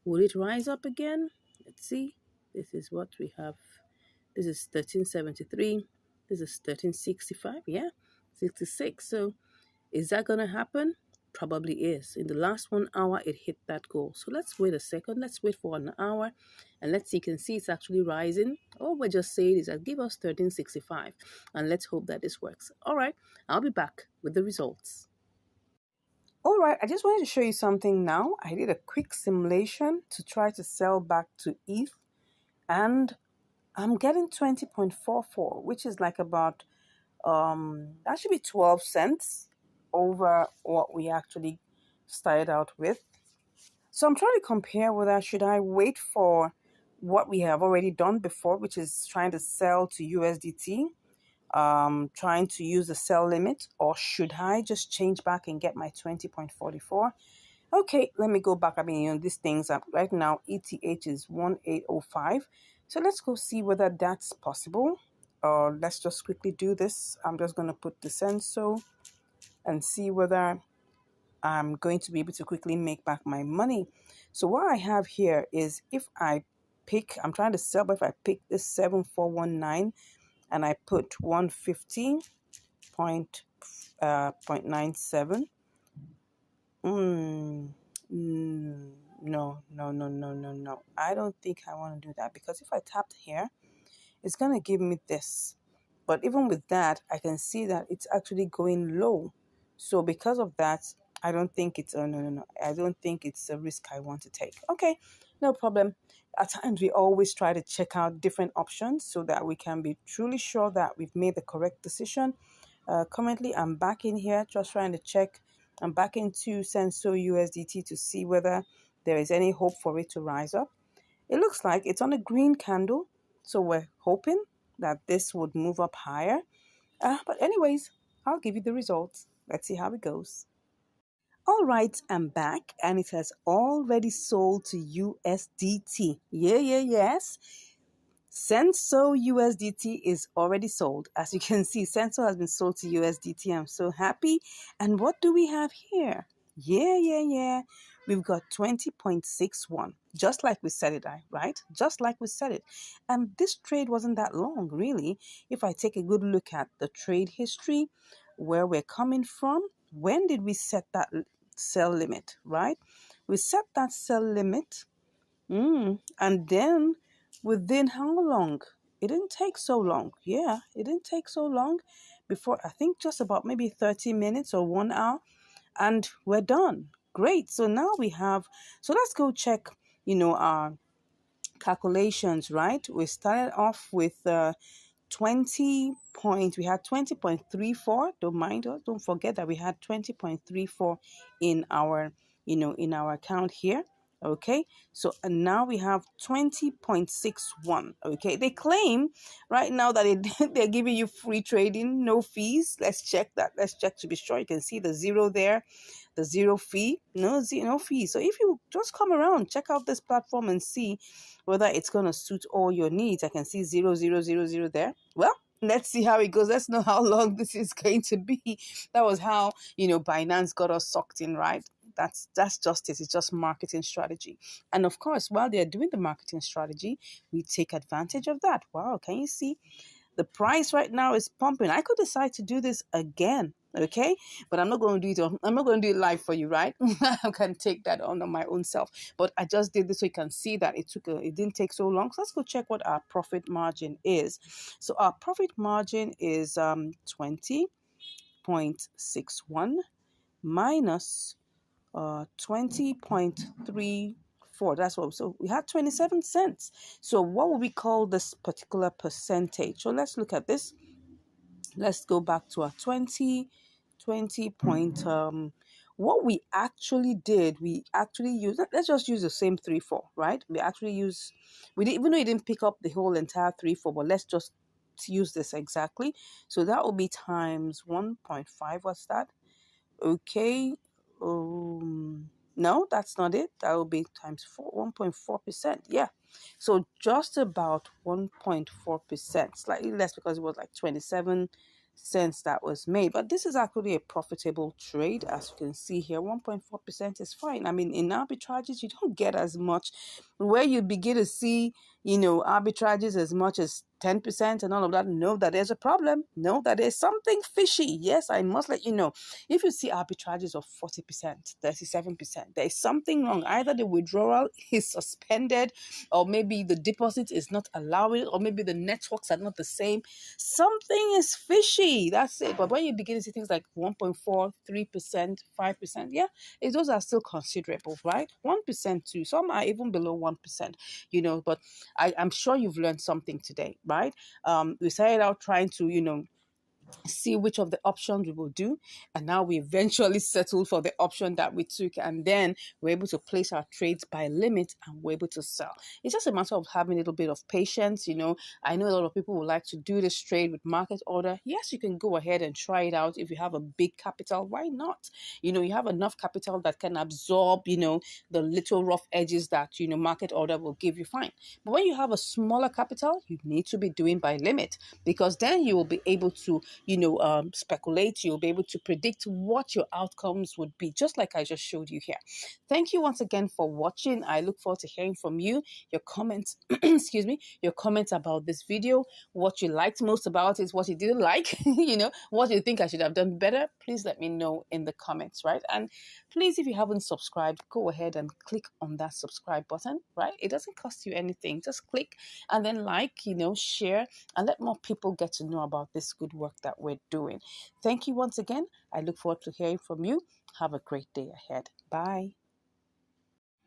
Will it rise up again? Let's see. This is what we have. This is 1373. This is 1365. Yeah, 66. So is that going to happen? Probably is. In the last 1 hour, it hit that goal. So let's wait a second. Let's wait for an hour and let's see. You can see it's actually rising. All we're just saying is that give us 1365 and let's hope that this works. All right, I'll be back with the results. All right, I just wanted to show you something now. I did a quick simulation to try to sell back to ETH and I'm getting 20.44, which is like about that should be 12 cents over what we actually started out with. So I'm trying to compare whether should I wait for
what we have already done before, which is trying to sell to USDT, trying to use the sell limit, or should I just change back and get my 20.44? Okay, let me go back. I mean, these things are right now, ETH is 1805. So let's go see whether that's possible. Let's just quickly do this. I'm just going to put the Senso and see whether I'm going to be able to quickly make back my money. So what I have here is if I pick, I'm trying to sell, but if I pick this 7419 and I put 115.97, no. I don't think I want to do that, because if I tapped here, it's going to give me this. But even with that, I can see that it's actually going low. So because of that, I don't think it's, no. I don't think it's a risk I want to take. Okay, no problem. At times, we always try to check out different options so that we can be truly sure that we've made the correct decision. Currently, I'm back in here just trying to check. I'm back into Senso USDT to see whether there is any hope for it to rise up. It looks like it's on a green candle, so we're hoping that this would move up higher. But anyways, I'll give you the results. Let's see how it goes. All right, I'm back, and it has already sold to USDT. Yes. Senso USDT is already sold. As you can see, Senso has been sold to USDT. I'm so happy. And what do we have here? Yeah. We've got 20.61, just like we said it, right? Just like we said it. And this trade wasn't that long, really. If I take a good look at the trade history, where we're coming from, when did we set that sell limit, right? We set that sell limit, and then within how long? It didn't take so long. Yeah, it didn't take so long before, I think just about maybe 30 minutes or 1 hour, and we're done. Great. So now so let's go check, our calculations, right? We started off with 20.34. Don't mind us. Don't forget that we had 20.34 in our, in our account here. Okay, so and now we have 20.61. Okay, they claim right now that they're giving you free trading, no fees. Let's check that. Let's check to be sure. You can see the zero there, the zero fee, no fee. So if you just come around, check out this platform and see whether it's going to suit all your needs. I can see 0.000 there. Well, let's see how it goes. Let's know how long this is going to be. That was how, Binance got us sucked in, right? That's just it. It's just marketing strategy. And of course, while they're doing the marketing strategy, we take advantage of that. Wow, can you see? The price right now is pumping. I could decide to do this again, okay? But I'm not going to do it. I'm not going to do it live for you, right? I can take that on my own self. But I just did this so you can see that it didn't take so long. So let's go check what our profit margin is. So our profit margin is 20.61 minus 20.34. That's what. So we had 27 cents. So what would we call this particular percentage? So let's look at this. Let's go back to our 20 point. What we actually did, we actually used. Let's just use the same 3-4, right? We didn't, even though you didn't pick up the whole entire 3-4, but let's just use this exactly. So that will be times 1.5. What's that? Okay. No, that's not it. That will be times 1.4%. Yeah. So just about 1.4%, slightly less because it was like 27 cents that was made. But this is actually a profitable trade. As you can see here, 1.4% is fine. I mean, in arbitrages, you don't get as much. Where you begin to see, arbitrages as much as 10% and all of that, know that there's a problem. Know that there's something fishy. Yes, I must let you know. If you see arbitrages of 40%, 37%, there is something wrong. Either the withdrawal is suspended, or maybe the deposit is not allowing, or maybe the networks are not the same. Something is fishy. That's it. But when you begin to see things like 1.4, 3%, 5%, yeah, those are still considerable, right? 1% too. Some are even below 1%, but I'm sure you've learned something today, right? We started out trying to,
see which of the options we will do. And now we eventually settled for the option that we took. And then we're able to place our trades by limit and we're able to sell. It's just a matter of having a little bit of patience. I know a lot of people would like to do this trade with market order. Yes, you can go ahead and try it out. If you have a big capital, why not? You have enough capital that can absorb, the little rough edges that, market order will give you, fine. But when you have a smaller capital, you need to be doing by limit, because then you will be able to, speculate. You'll be able to predict what your outcomes would be, just like I just showed you here. Thank you once again for watching. I look forward to hearing from you, your comments, excuse me, your comments about this video, what you liked most about it, what you didn't like, what you think I should have done better. Please let me know in the comments, right? And please, if you haven't subscribed, go ahead and click on that subscribe button, right? It doesn't cost you anything. Just click and then share, and let more people get to know about this good work that we're doing. Thank you once again. I look forward to hearing from you. Have a great day ahead. Bye.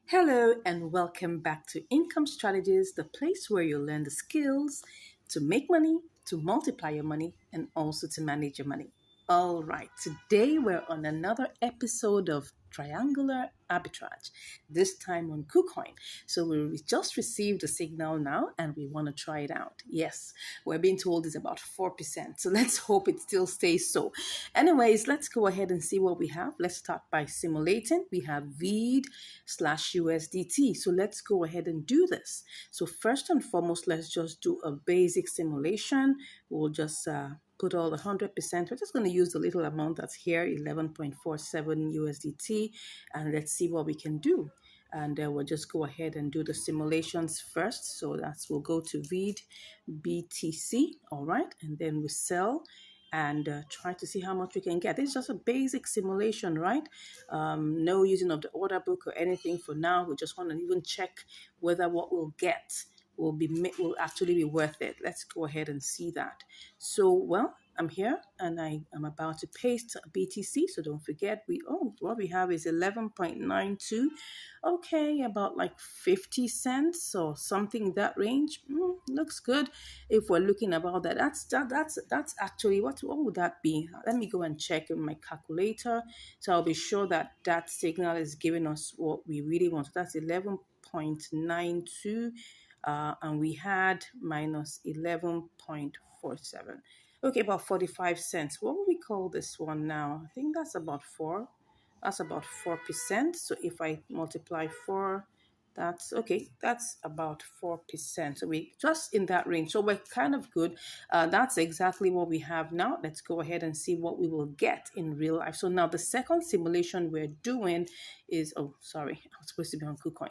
Hello, and welcome back to Income Strategies, the place where you learn the skills to make money, to multiply your money, and also to manage your money. All right, today we're on another episode of Triangular Arbitrage, this time on KuCoin. So we just received a signal now and we want to try it out. Yes, we're being told it's about 4%. So let's hope it still stays so. Anyways, let's go ahead and see what we have. Let's start by simulating. We have VEED/USDT. So let's go ahead and do this. So first and foremost, let's just do a basic simulation. We'll just put all the 100%. We're just going to use the little amount that's here, 11.47 USDT, and let's see what we can do. And we'll just go ahead and do the simulations first. So we'll go to VEED BTC, all right, and then we sell and try to see how much we can get. This is just a basic simulation, right? No using of the order book or anything for now. We just want to even check whether what we'll get will actually be worth it. Let's go ahead and see that. So, well, I'm here and I am about to paste BTC. So don't forget, what we have is 11.92. Okay, about like 50 cents or something in that range. Looks good. If we're looking about that, that's actually what would that be? Let me go and check in my calculator. So I'll be sure that signal is giving us what we really want. So that's 11.92. And we had minus 11.47. Okay, about 45 cents. What would we call this one now? I think that's about 4. That's about 4%. So if I multiply 4, that's okay. That's about 4%. So we just in that range. So we're kind of good. That's exactly what we have now. Let's go ahead and see what we will get in real life. So now the second simulation we're doing is, oh, sorry, I was supposed to be on KuCoin.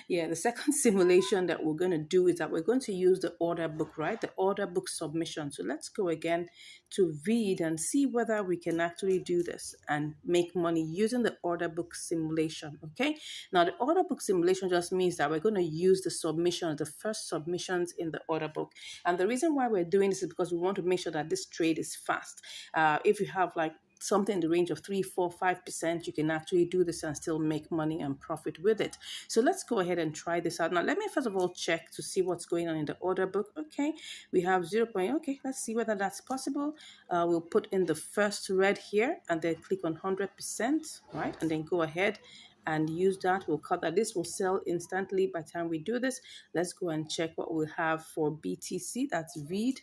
Yeah, the second simulation that we're going to do is that we're going to use the order book, right? The order book submission. So let's go again to VEED and see whether we can actually do this and make money using the order book simulation, okay? Now, the order book simulation just means that we're going to use the submissions, the first submissions in the order book. And the reason why we're doing this is because we want to make sure that this trade is fast. If you have like something in the range of 3, 4, 5%, you can actually do this and still make money and profit with it. So let's go ahead and try this out. Now, let me first of all check to see what's going on in the order book. Okay, we have 0. Okay, let's see whether that's possible. We'll put in the first red here and then click on 100%, right? And then go ahead and use that. We'll cut that. This will sell instantly by the time we do this. Let's go and check what we have for BTC. That's VEED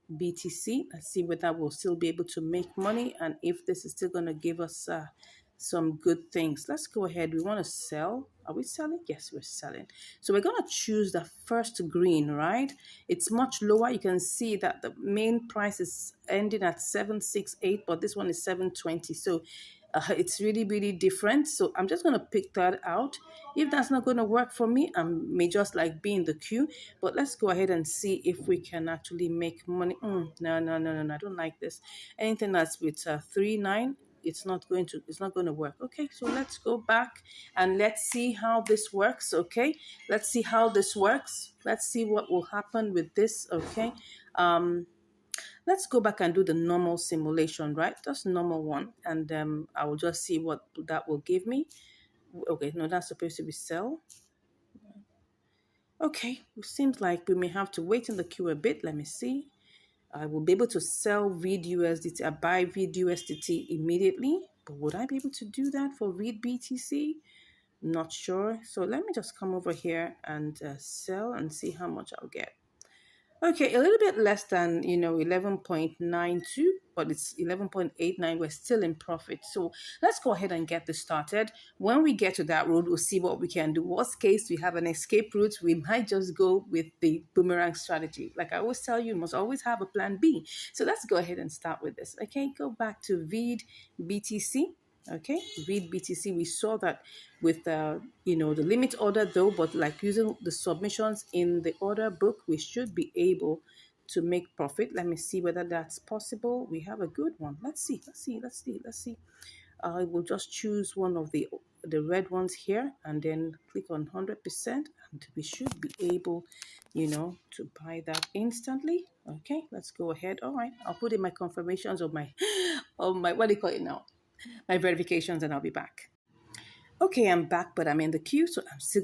BTC. Let's see whether we'll still be able to make money and if this is still going to give us some good things. Let's go ahead. We want to sell. Are we selling? Yes, we're selling. So we're going to choose the first green, right? It's much lower. You can see that the main price is ending at 768, but this one is 720. So it's really, really different. So I'm just going to pick that out. If that's not going to work for me, I may just like be in the queue. But let's go ahead and see if we can actually make money. No. I don't like this. Anything that's with 3.9. It's not going to work. Okay, so let's go back and let's see how this works. Okay, let's see how this works. Let's see what will happen with this. Okay, let's go back and do the normal simulation, right? Just normal one, and I will just see what that will give me. Okay, no, that's supposed to be sell. Okay, it seems like we may have to wait in the queue a bit. Let me see. I will be able to sell VID USDT, I buy VID USDT immediately. But would I be able to do that for VID BTC? Not sure. So let me just come over here and sell and see how much I'll get. Okay, a little bit less than, 11.92, but it's 11.89. We're still in profit. So let's go ahead and get this started. When we get to that road, we'll see what we can do. Worst case, we have an escape route. We might just go with the boomerang strategy. Like I always tell you, you must always have a plan B. So let's go ahead and start with this. Okay, go back to VID BTC. Okay, read BTC. We saw that with the limit order though, but like using the submissions in the order book, we should be able to make profit. Let me see whether that's possible. We have a good one. Let's see. I will just choose one of the red ones here and then click on 100%, and we should be able, to buy that instantly. Okay, let's go ahead. All right, I'll put in my confirmations of my what do you call it now? My verifications, and I'll be back. Okay, I'm back, but I'm in the queue, so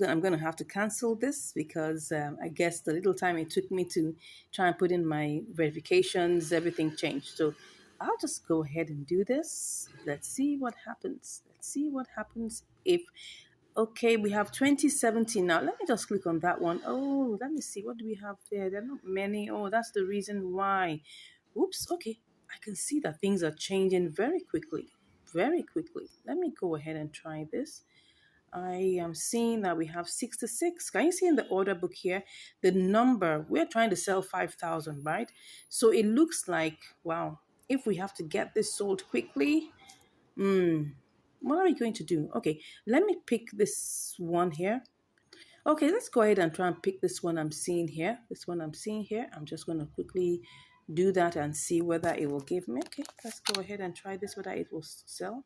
I'm gonna have to cancel this because I guess the little time it took me to try and put in my verifications, everything changed. So I'll just go ahead and do this. Let's see what happens. Let's see what happens if. Okay, we have 2070 now. Let me just click on that one. Oh, let me see. What do we have there? There are not many. Oh, that's the reason why. Oops, okay. I can see that things are changing very quickly. Very quickly. Let me go ahead and try this. I am seeing that we have 66. Can you see in the order book here the number? We're trying to sell 5,000, right? So it looks like, wow, if we have to get this sold quickly, what are we going to do? Okay, let me pick this one here. Okay, let's go ahead and try and pick this one I'm seeing here. This one I'm seeing here. I'm just going to quickly do that and see whether it will give me. Okay, let's go ahead and try this, whether it will sell.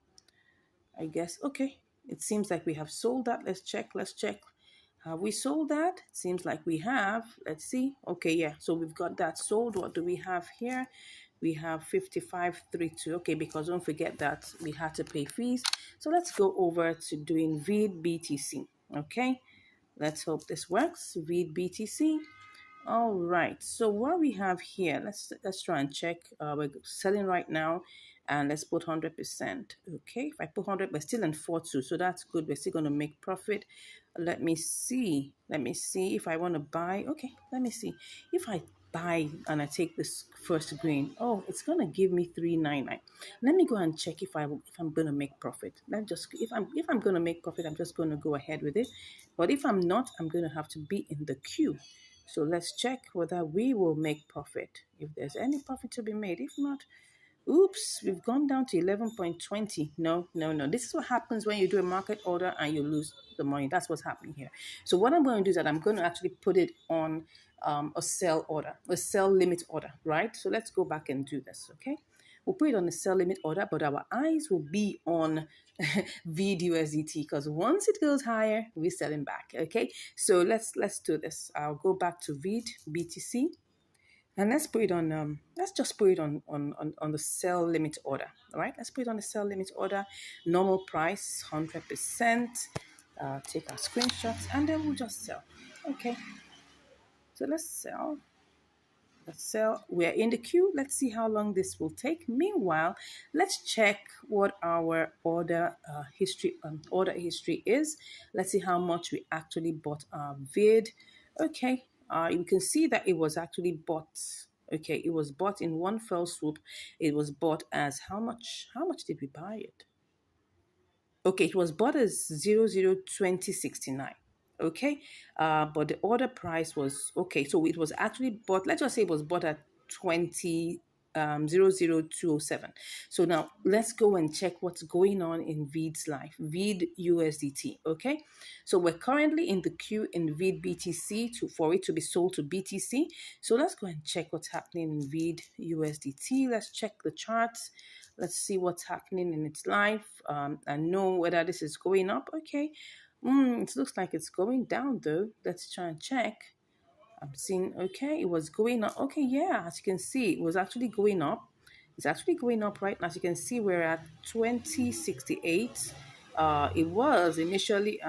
I guess. Okay, it seems like we have sold that. Let's check. Have we sold that? Seems like we have. Let's see. Okay, yeah. So we've got that sold. What do we have here? We have 5532. Okay, because don't forget that we had to pay fees. So let's go over to doing VID BTC. Okay, let's hope this works. VID BTC. All right. So what we have here, let's try and check. We're selling right now, and let's put 100%. Okay. If I put 100, we're still in 4.2, so that's good. We're still going to make profit. Let me see. Let me see if I want to buy. Okay. Let me see if I buy and I take this first green. Oh, it's going to give me 399. Let me go and check if I'm going to make profit. If I'm going to make profit, I'm just going to go ahead with it. But if I'm not, I'm going to have to be in the queue. So let's check whether we will make profit, if there's any profit to be made. If not, oops, we've gone down to 11.20. No, no, no. This is what happens when you do a market order and you lose the money. That's what's happening here. So what I'm going to do is that I'm going to actually put it on a sell order, a sell limit order, right? So let's go back and do this, okay? We'll put it on the sell limit order, but our eyes will be on VID USDT because once it goes higher, we're selling back. Okay, so let's do this. I'll go back to VID BTC, and let's put it on. Let's just put it on the sell limit order. All right, let's put it on the sell limit order. Normal price 100%. Take our screenshots, and then we'll just sell. Okay, so let's sell. So we're in the queue. Let's see how long this will take. Meanwhile, let's check what our order history is. Let's see how much we actually bought our vid. Okay, you can see that it was actually bought. Okay, it was bought in one fell swoop. It was bought as how much? How much did we buy it? Okay, it was bought as 002069. Okay, but the order price was okay. So it was actually bought. Let's just say it was bought at 00207. So now let's go and check what's going on in VID's life, VID USDT. Okay, so we're currently in the queue in VID BTC for it to be sold to BTC. So let's go and check what's happening in VID USDT. Let's check the charts. Let's see what's happening in its life and know whether this is going up. Okay, it looks like it's going down though. Let's try and check. I'm seeing, okay, it was going up. Okay, yeah, as you can see, it was actually going up. It's actually going up right now. As you can see, we're at 2068. It was initially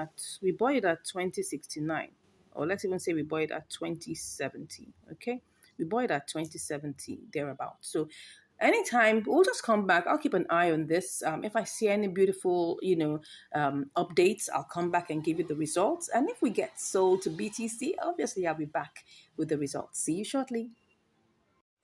we bought it at 2069. Or let's even say we bought it at 2070. Okay, We bought it at 2070 thereabout. So anytime we'll just come back. I'll keep an eye on this. If I see any beautiful, updates, I'll come back and give you the results. And if we get sold to BTC, obviously I'll be back with the results. See you shortly.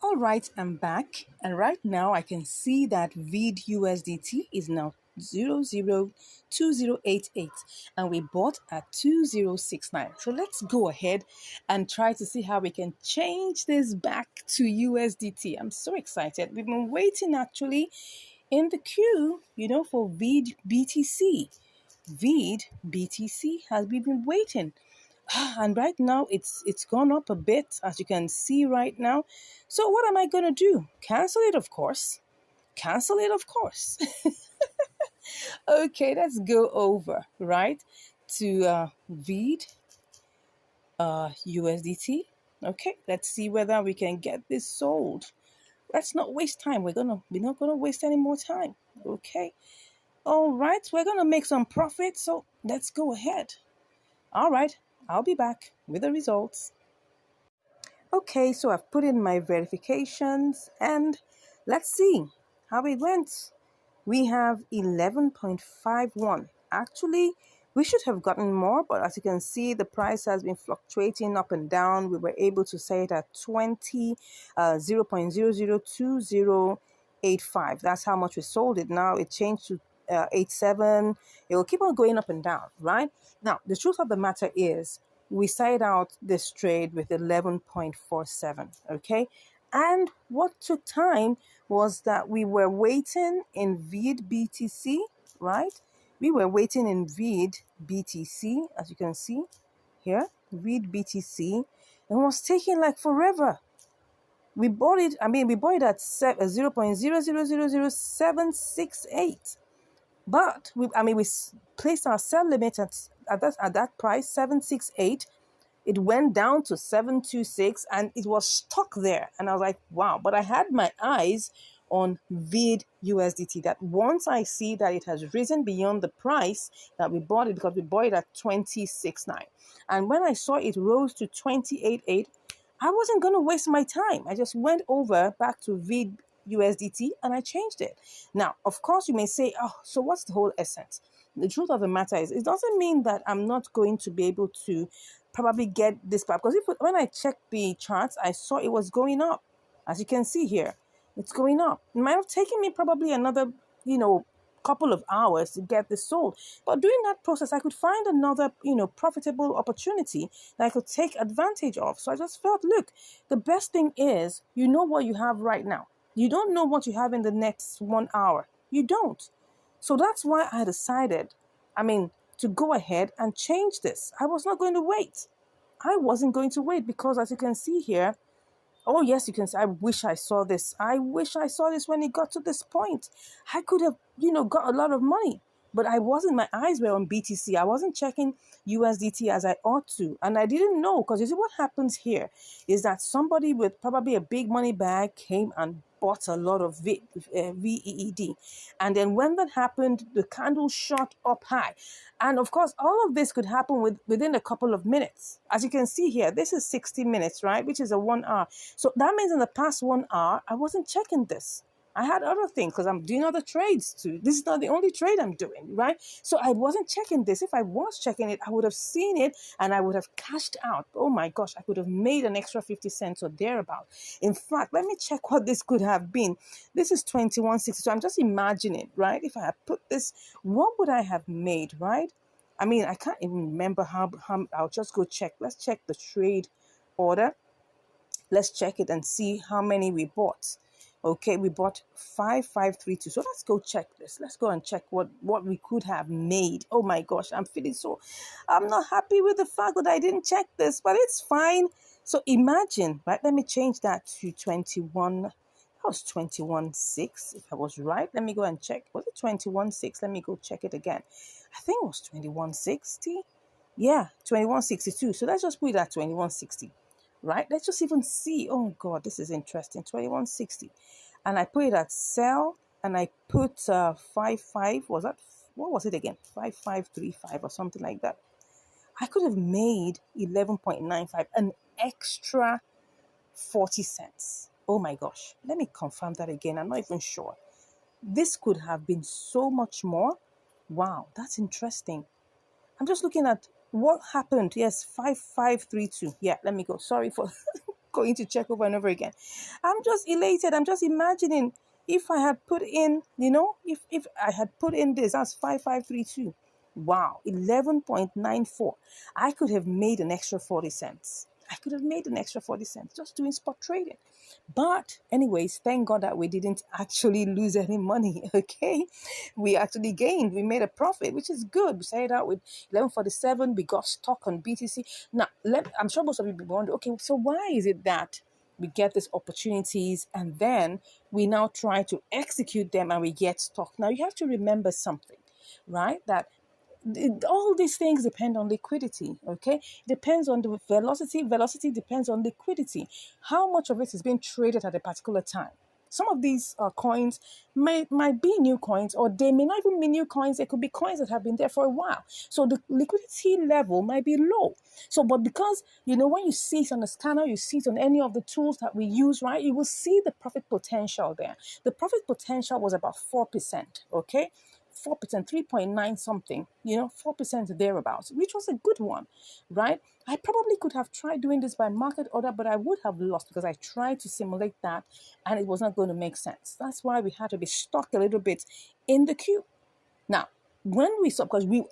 All right, I'm back, and right now I can see that VID USDT is now 002088, and we bought at 2069. So let's go ahead and try to see how we can change this back to USDT. I'm so excited. We've been waiting actually in the queue, for VID BTC. VID BTC has been waiting. And right now it's gone up a bit, as you can see right now. So what am I going to do? Cancel it, of course. Cancel it, of course. Okay, let's go over, right, to VID USDT. Okay, let's see whether we can get this sold. Let's not waste time. We're not gonna waste any more time. Okay. All right, we're gonna make some profit, so let's go ahead. All right, I'll be back with the results. Okay, so I've put in my verifications and let's see how it went. We have 11.51. Actually, we should have gotten more, but as you can see, the price has been fluctuating up and down. We were able to say it at 0.002085. That's how much we sold it. Now it changed to 87. It will keep on going up and down, right? Now, the truth of the matter is we started out this trade with 11.47, okay? And what took time was that we were waiting in VID BTC, right? We were waiting in VID BTC, as you can see here, VID BTC, and it was taking like forever. We bought it at 0.0000768. But we placed our sell limit at that price, 768. It went down to 726 and it was stuck there. And I was like, wow. But I had my eyes on VID USDT, that once I see that it has risen beyond the price that we bought it, because we bought it at 26.9. And when I saw it rose to 28.8, I wasn't going to waste my time. I just went over back to VID USDT and I changed it. Now, of course, you may say, oh, so what's the whole essence? The truth of the matter is, it doesn't mean that I'm not going to be able to probably get this back. Because when I checked the charts, I saw it was going up. As you can see here, it's going up. It might have taken me probably another, couple of hours to get this sold. But during that process, I could find another, profitable opportunity that I could take advantage of. So I just felt, look, the best thing is, you know what you have right now. You don't know what you have in the next 1 hour. You don't. So that's why I decided, to go ahead and change this. I was not going to wait. I wasn't going to wait because, as you can see here, oh, yes, you can say, I wish I saw this. I wish I saw this when it got to this point. I could have, got a lot of money. But my eyes were on BTC. I wasn't checking USDT as I ought to. And I didn't know, because you see what happens here is that somebody with probably a big money bag came and bought a lot of VEED. And then when that happened, the candle shot up high. And of course, all of this could happen within a couple of minutes. As you can see here, this is 60 minutes, right? Which is a 1 hour. So that means in the past 1 hour, I wasn't checking this. I had other things because I'm doing other trades too. This is not the only trade I'm doing, right? So I wasn't checking this. If I was checking it, I would have seen it and I would have cashed out. Oh my gosh, I could have made an extra 50 cents or thereabout. In fact, let me check what this could have been. This is 21.60. So I'm just imagining, right? If I had put this, what would I have made, right? I can't even remember how I'll just go check. Let's check the trade order. Let's check it and see how many we bought. Okay, we bought 5532. So let's go check this. Let's go and check what we could have made. Oh my gosh, I'm not happy with the fact that I didn't check this, but it's fine. So imagine, right? Let me change that to 21. That was 21.6. If I was right, let me go and check. Was it 21.6? Let me go check it again. I think it was 21.60. Yeah, 21.62. So let's just put it at 21.60. Right? Let's just even see. Oh God, this is interesting. 21.60. And I put it at sell and I put 55. Was that, what was it again? 5535 or something like that. I could have made 11.95, an extra 40 cents. Oh my gosh. Let me confirm that again. I'm not even sure. This could have been so much more. Wow, that's interesting. I'm just looking at what happened. Yes, 5532. Yeah, let me go. Sorry for going to check over and over again. I'm just elated. I'm just imagining if I had put in, if I had put in this, that's 5532. Wow, 11.94. I could have made an extra 40 cents. I could have made an extra 40 cents just doing spot trading. But, anyways, thank God that we didn't actually lose any money. Okay, we actually gained. We made a profit, which is good. We started out with 11.47. We got stuck on BTC. Now, I'm sure most of you will be wondering, okay, so why is it that we get these opportunities and then we now try to execute them and we get stuck? Now, you have to remember something, right? That all these things depend on liquidity. Okay, depends on the velocity depends on liquidity, how much of it is being traded at a particular time. Some of these coins might be new coins, or they may not even be new coins. They could be coins that have been there for a while, so the liquidity level might be low. So but because when you see it on the scanner, you see it on any of the tools that we use, right, you will see the profit potential there. The profit potential was about 4%. Okay, 4%, 3.9 something, 4% thereabouts, which was a good one, right? I probably could have tried doing this by market order, but I would have lost because I tried to simulate that and it was not going to make sense. That's why we had to be stuck a little bit in the queue. Now, when we stop, because we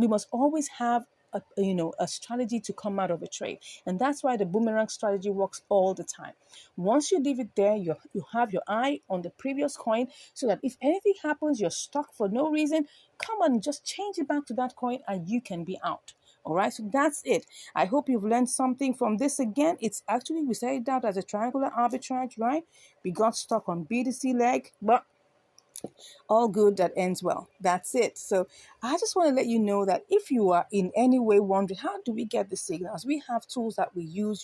must always have a strategy to come out of a trade, and that's why the boomerang strategy works all the time. Once you leave it there, you have your eye on the previous coin, so that if anything happens, you're stuck for no reason. Come on, just change it back to that coin, and you can be out. All right, so that's it. I hope you've learned something from this. Again, it's actually, we set it out as a triangular arbitrage, right? We got stuck on BTC leg, but all good that ends well. That's it. So I just want to let you know that if you are in any way wondering, how do we get the signals? We have tools that we use,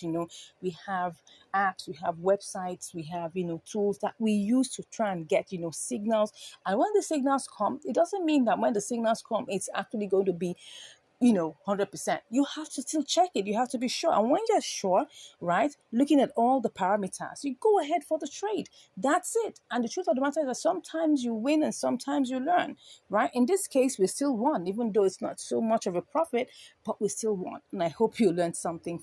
we have apps, we have websites, we have, tools that we use to try and get, signals. And when the signals come, it doesn't mean that when the signals come, it's actually going to be 100%. You have to still check it. You have to be sure. And when you're sure, right, looking at all the parameters, you go ahead for the trade. That's it. And the truth of the matter is that sometimes you win and sometimes you learn, right? In this case, we still won, even though it's not so much of a profit, but we still won. And I hope you learned something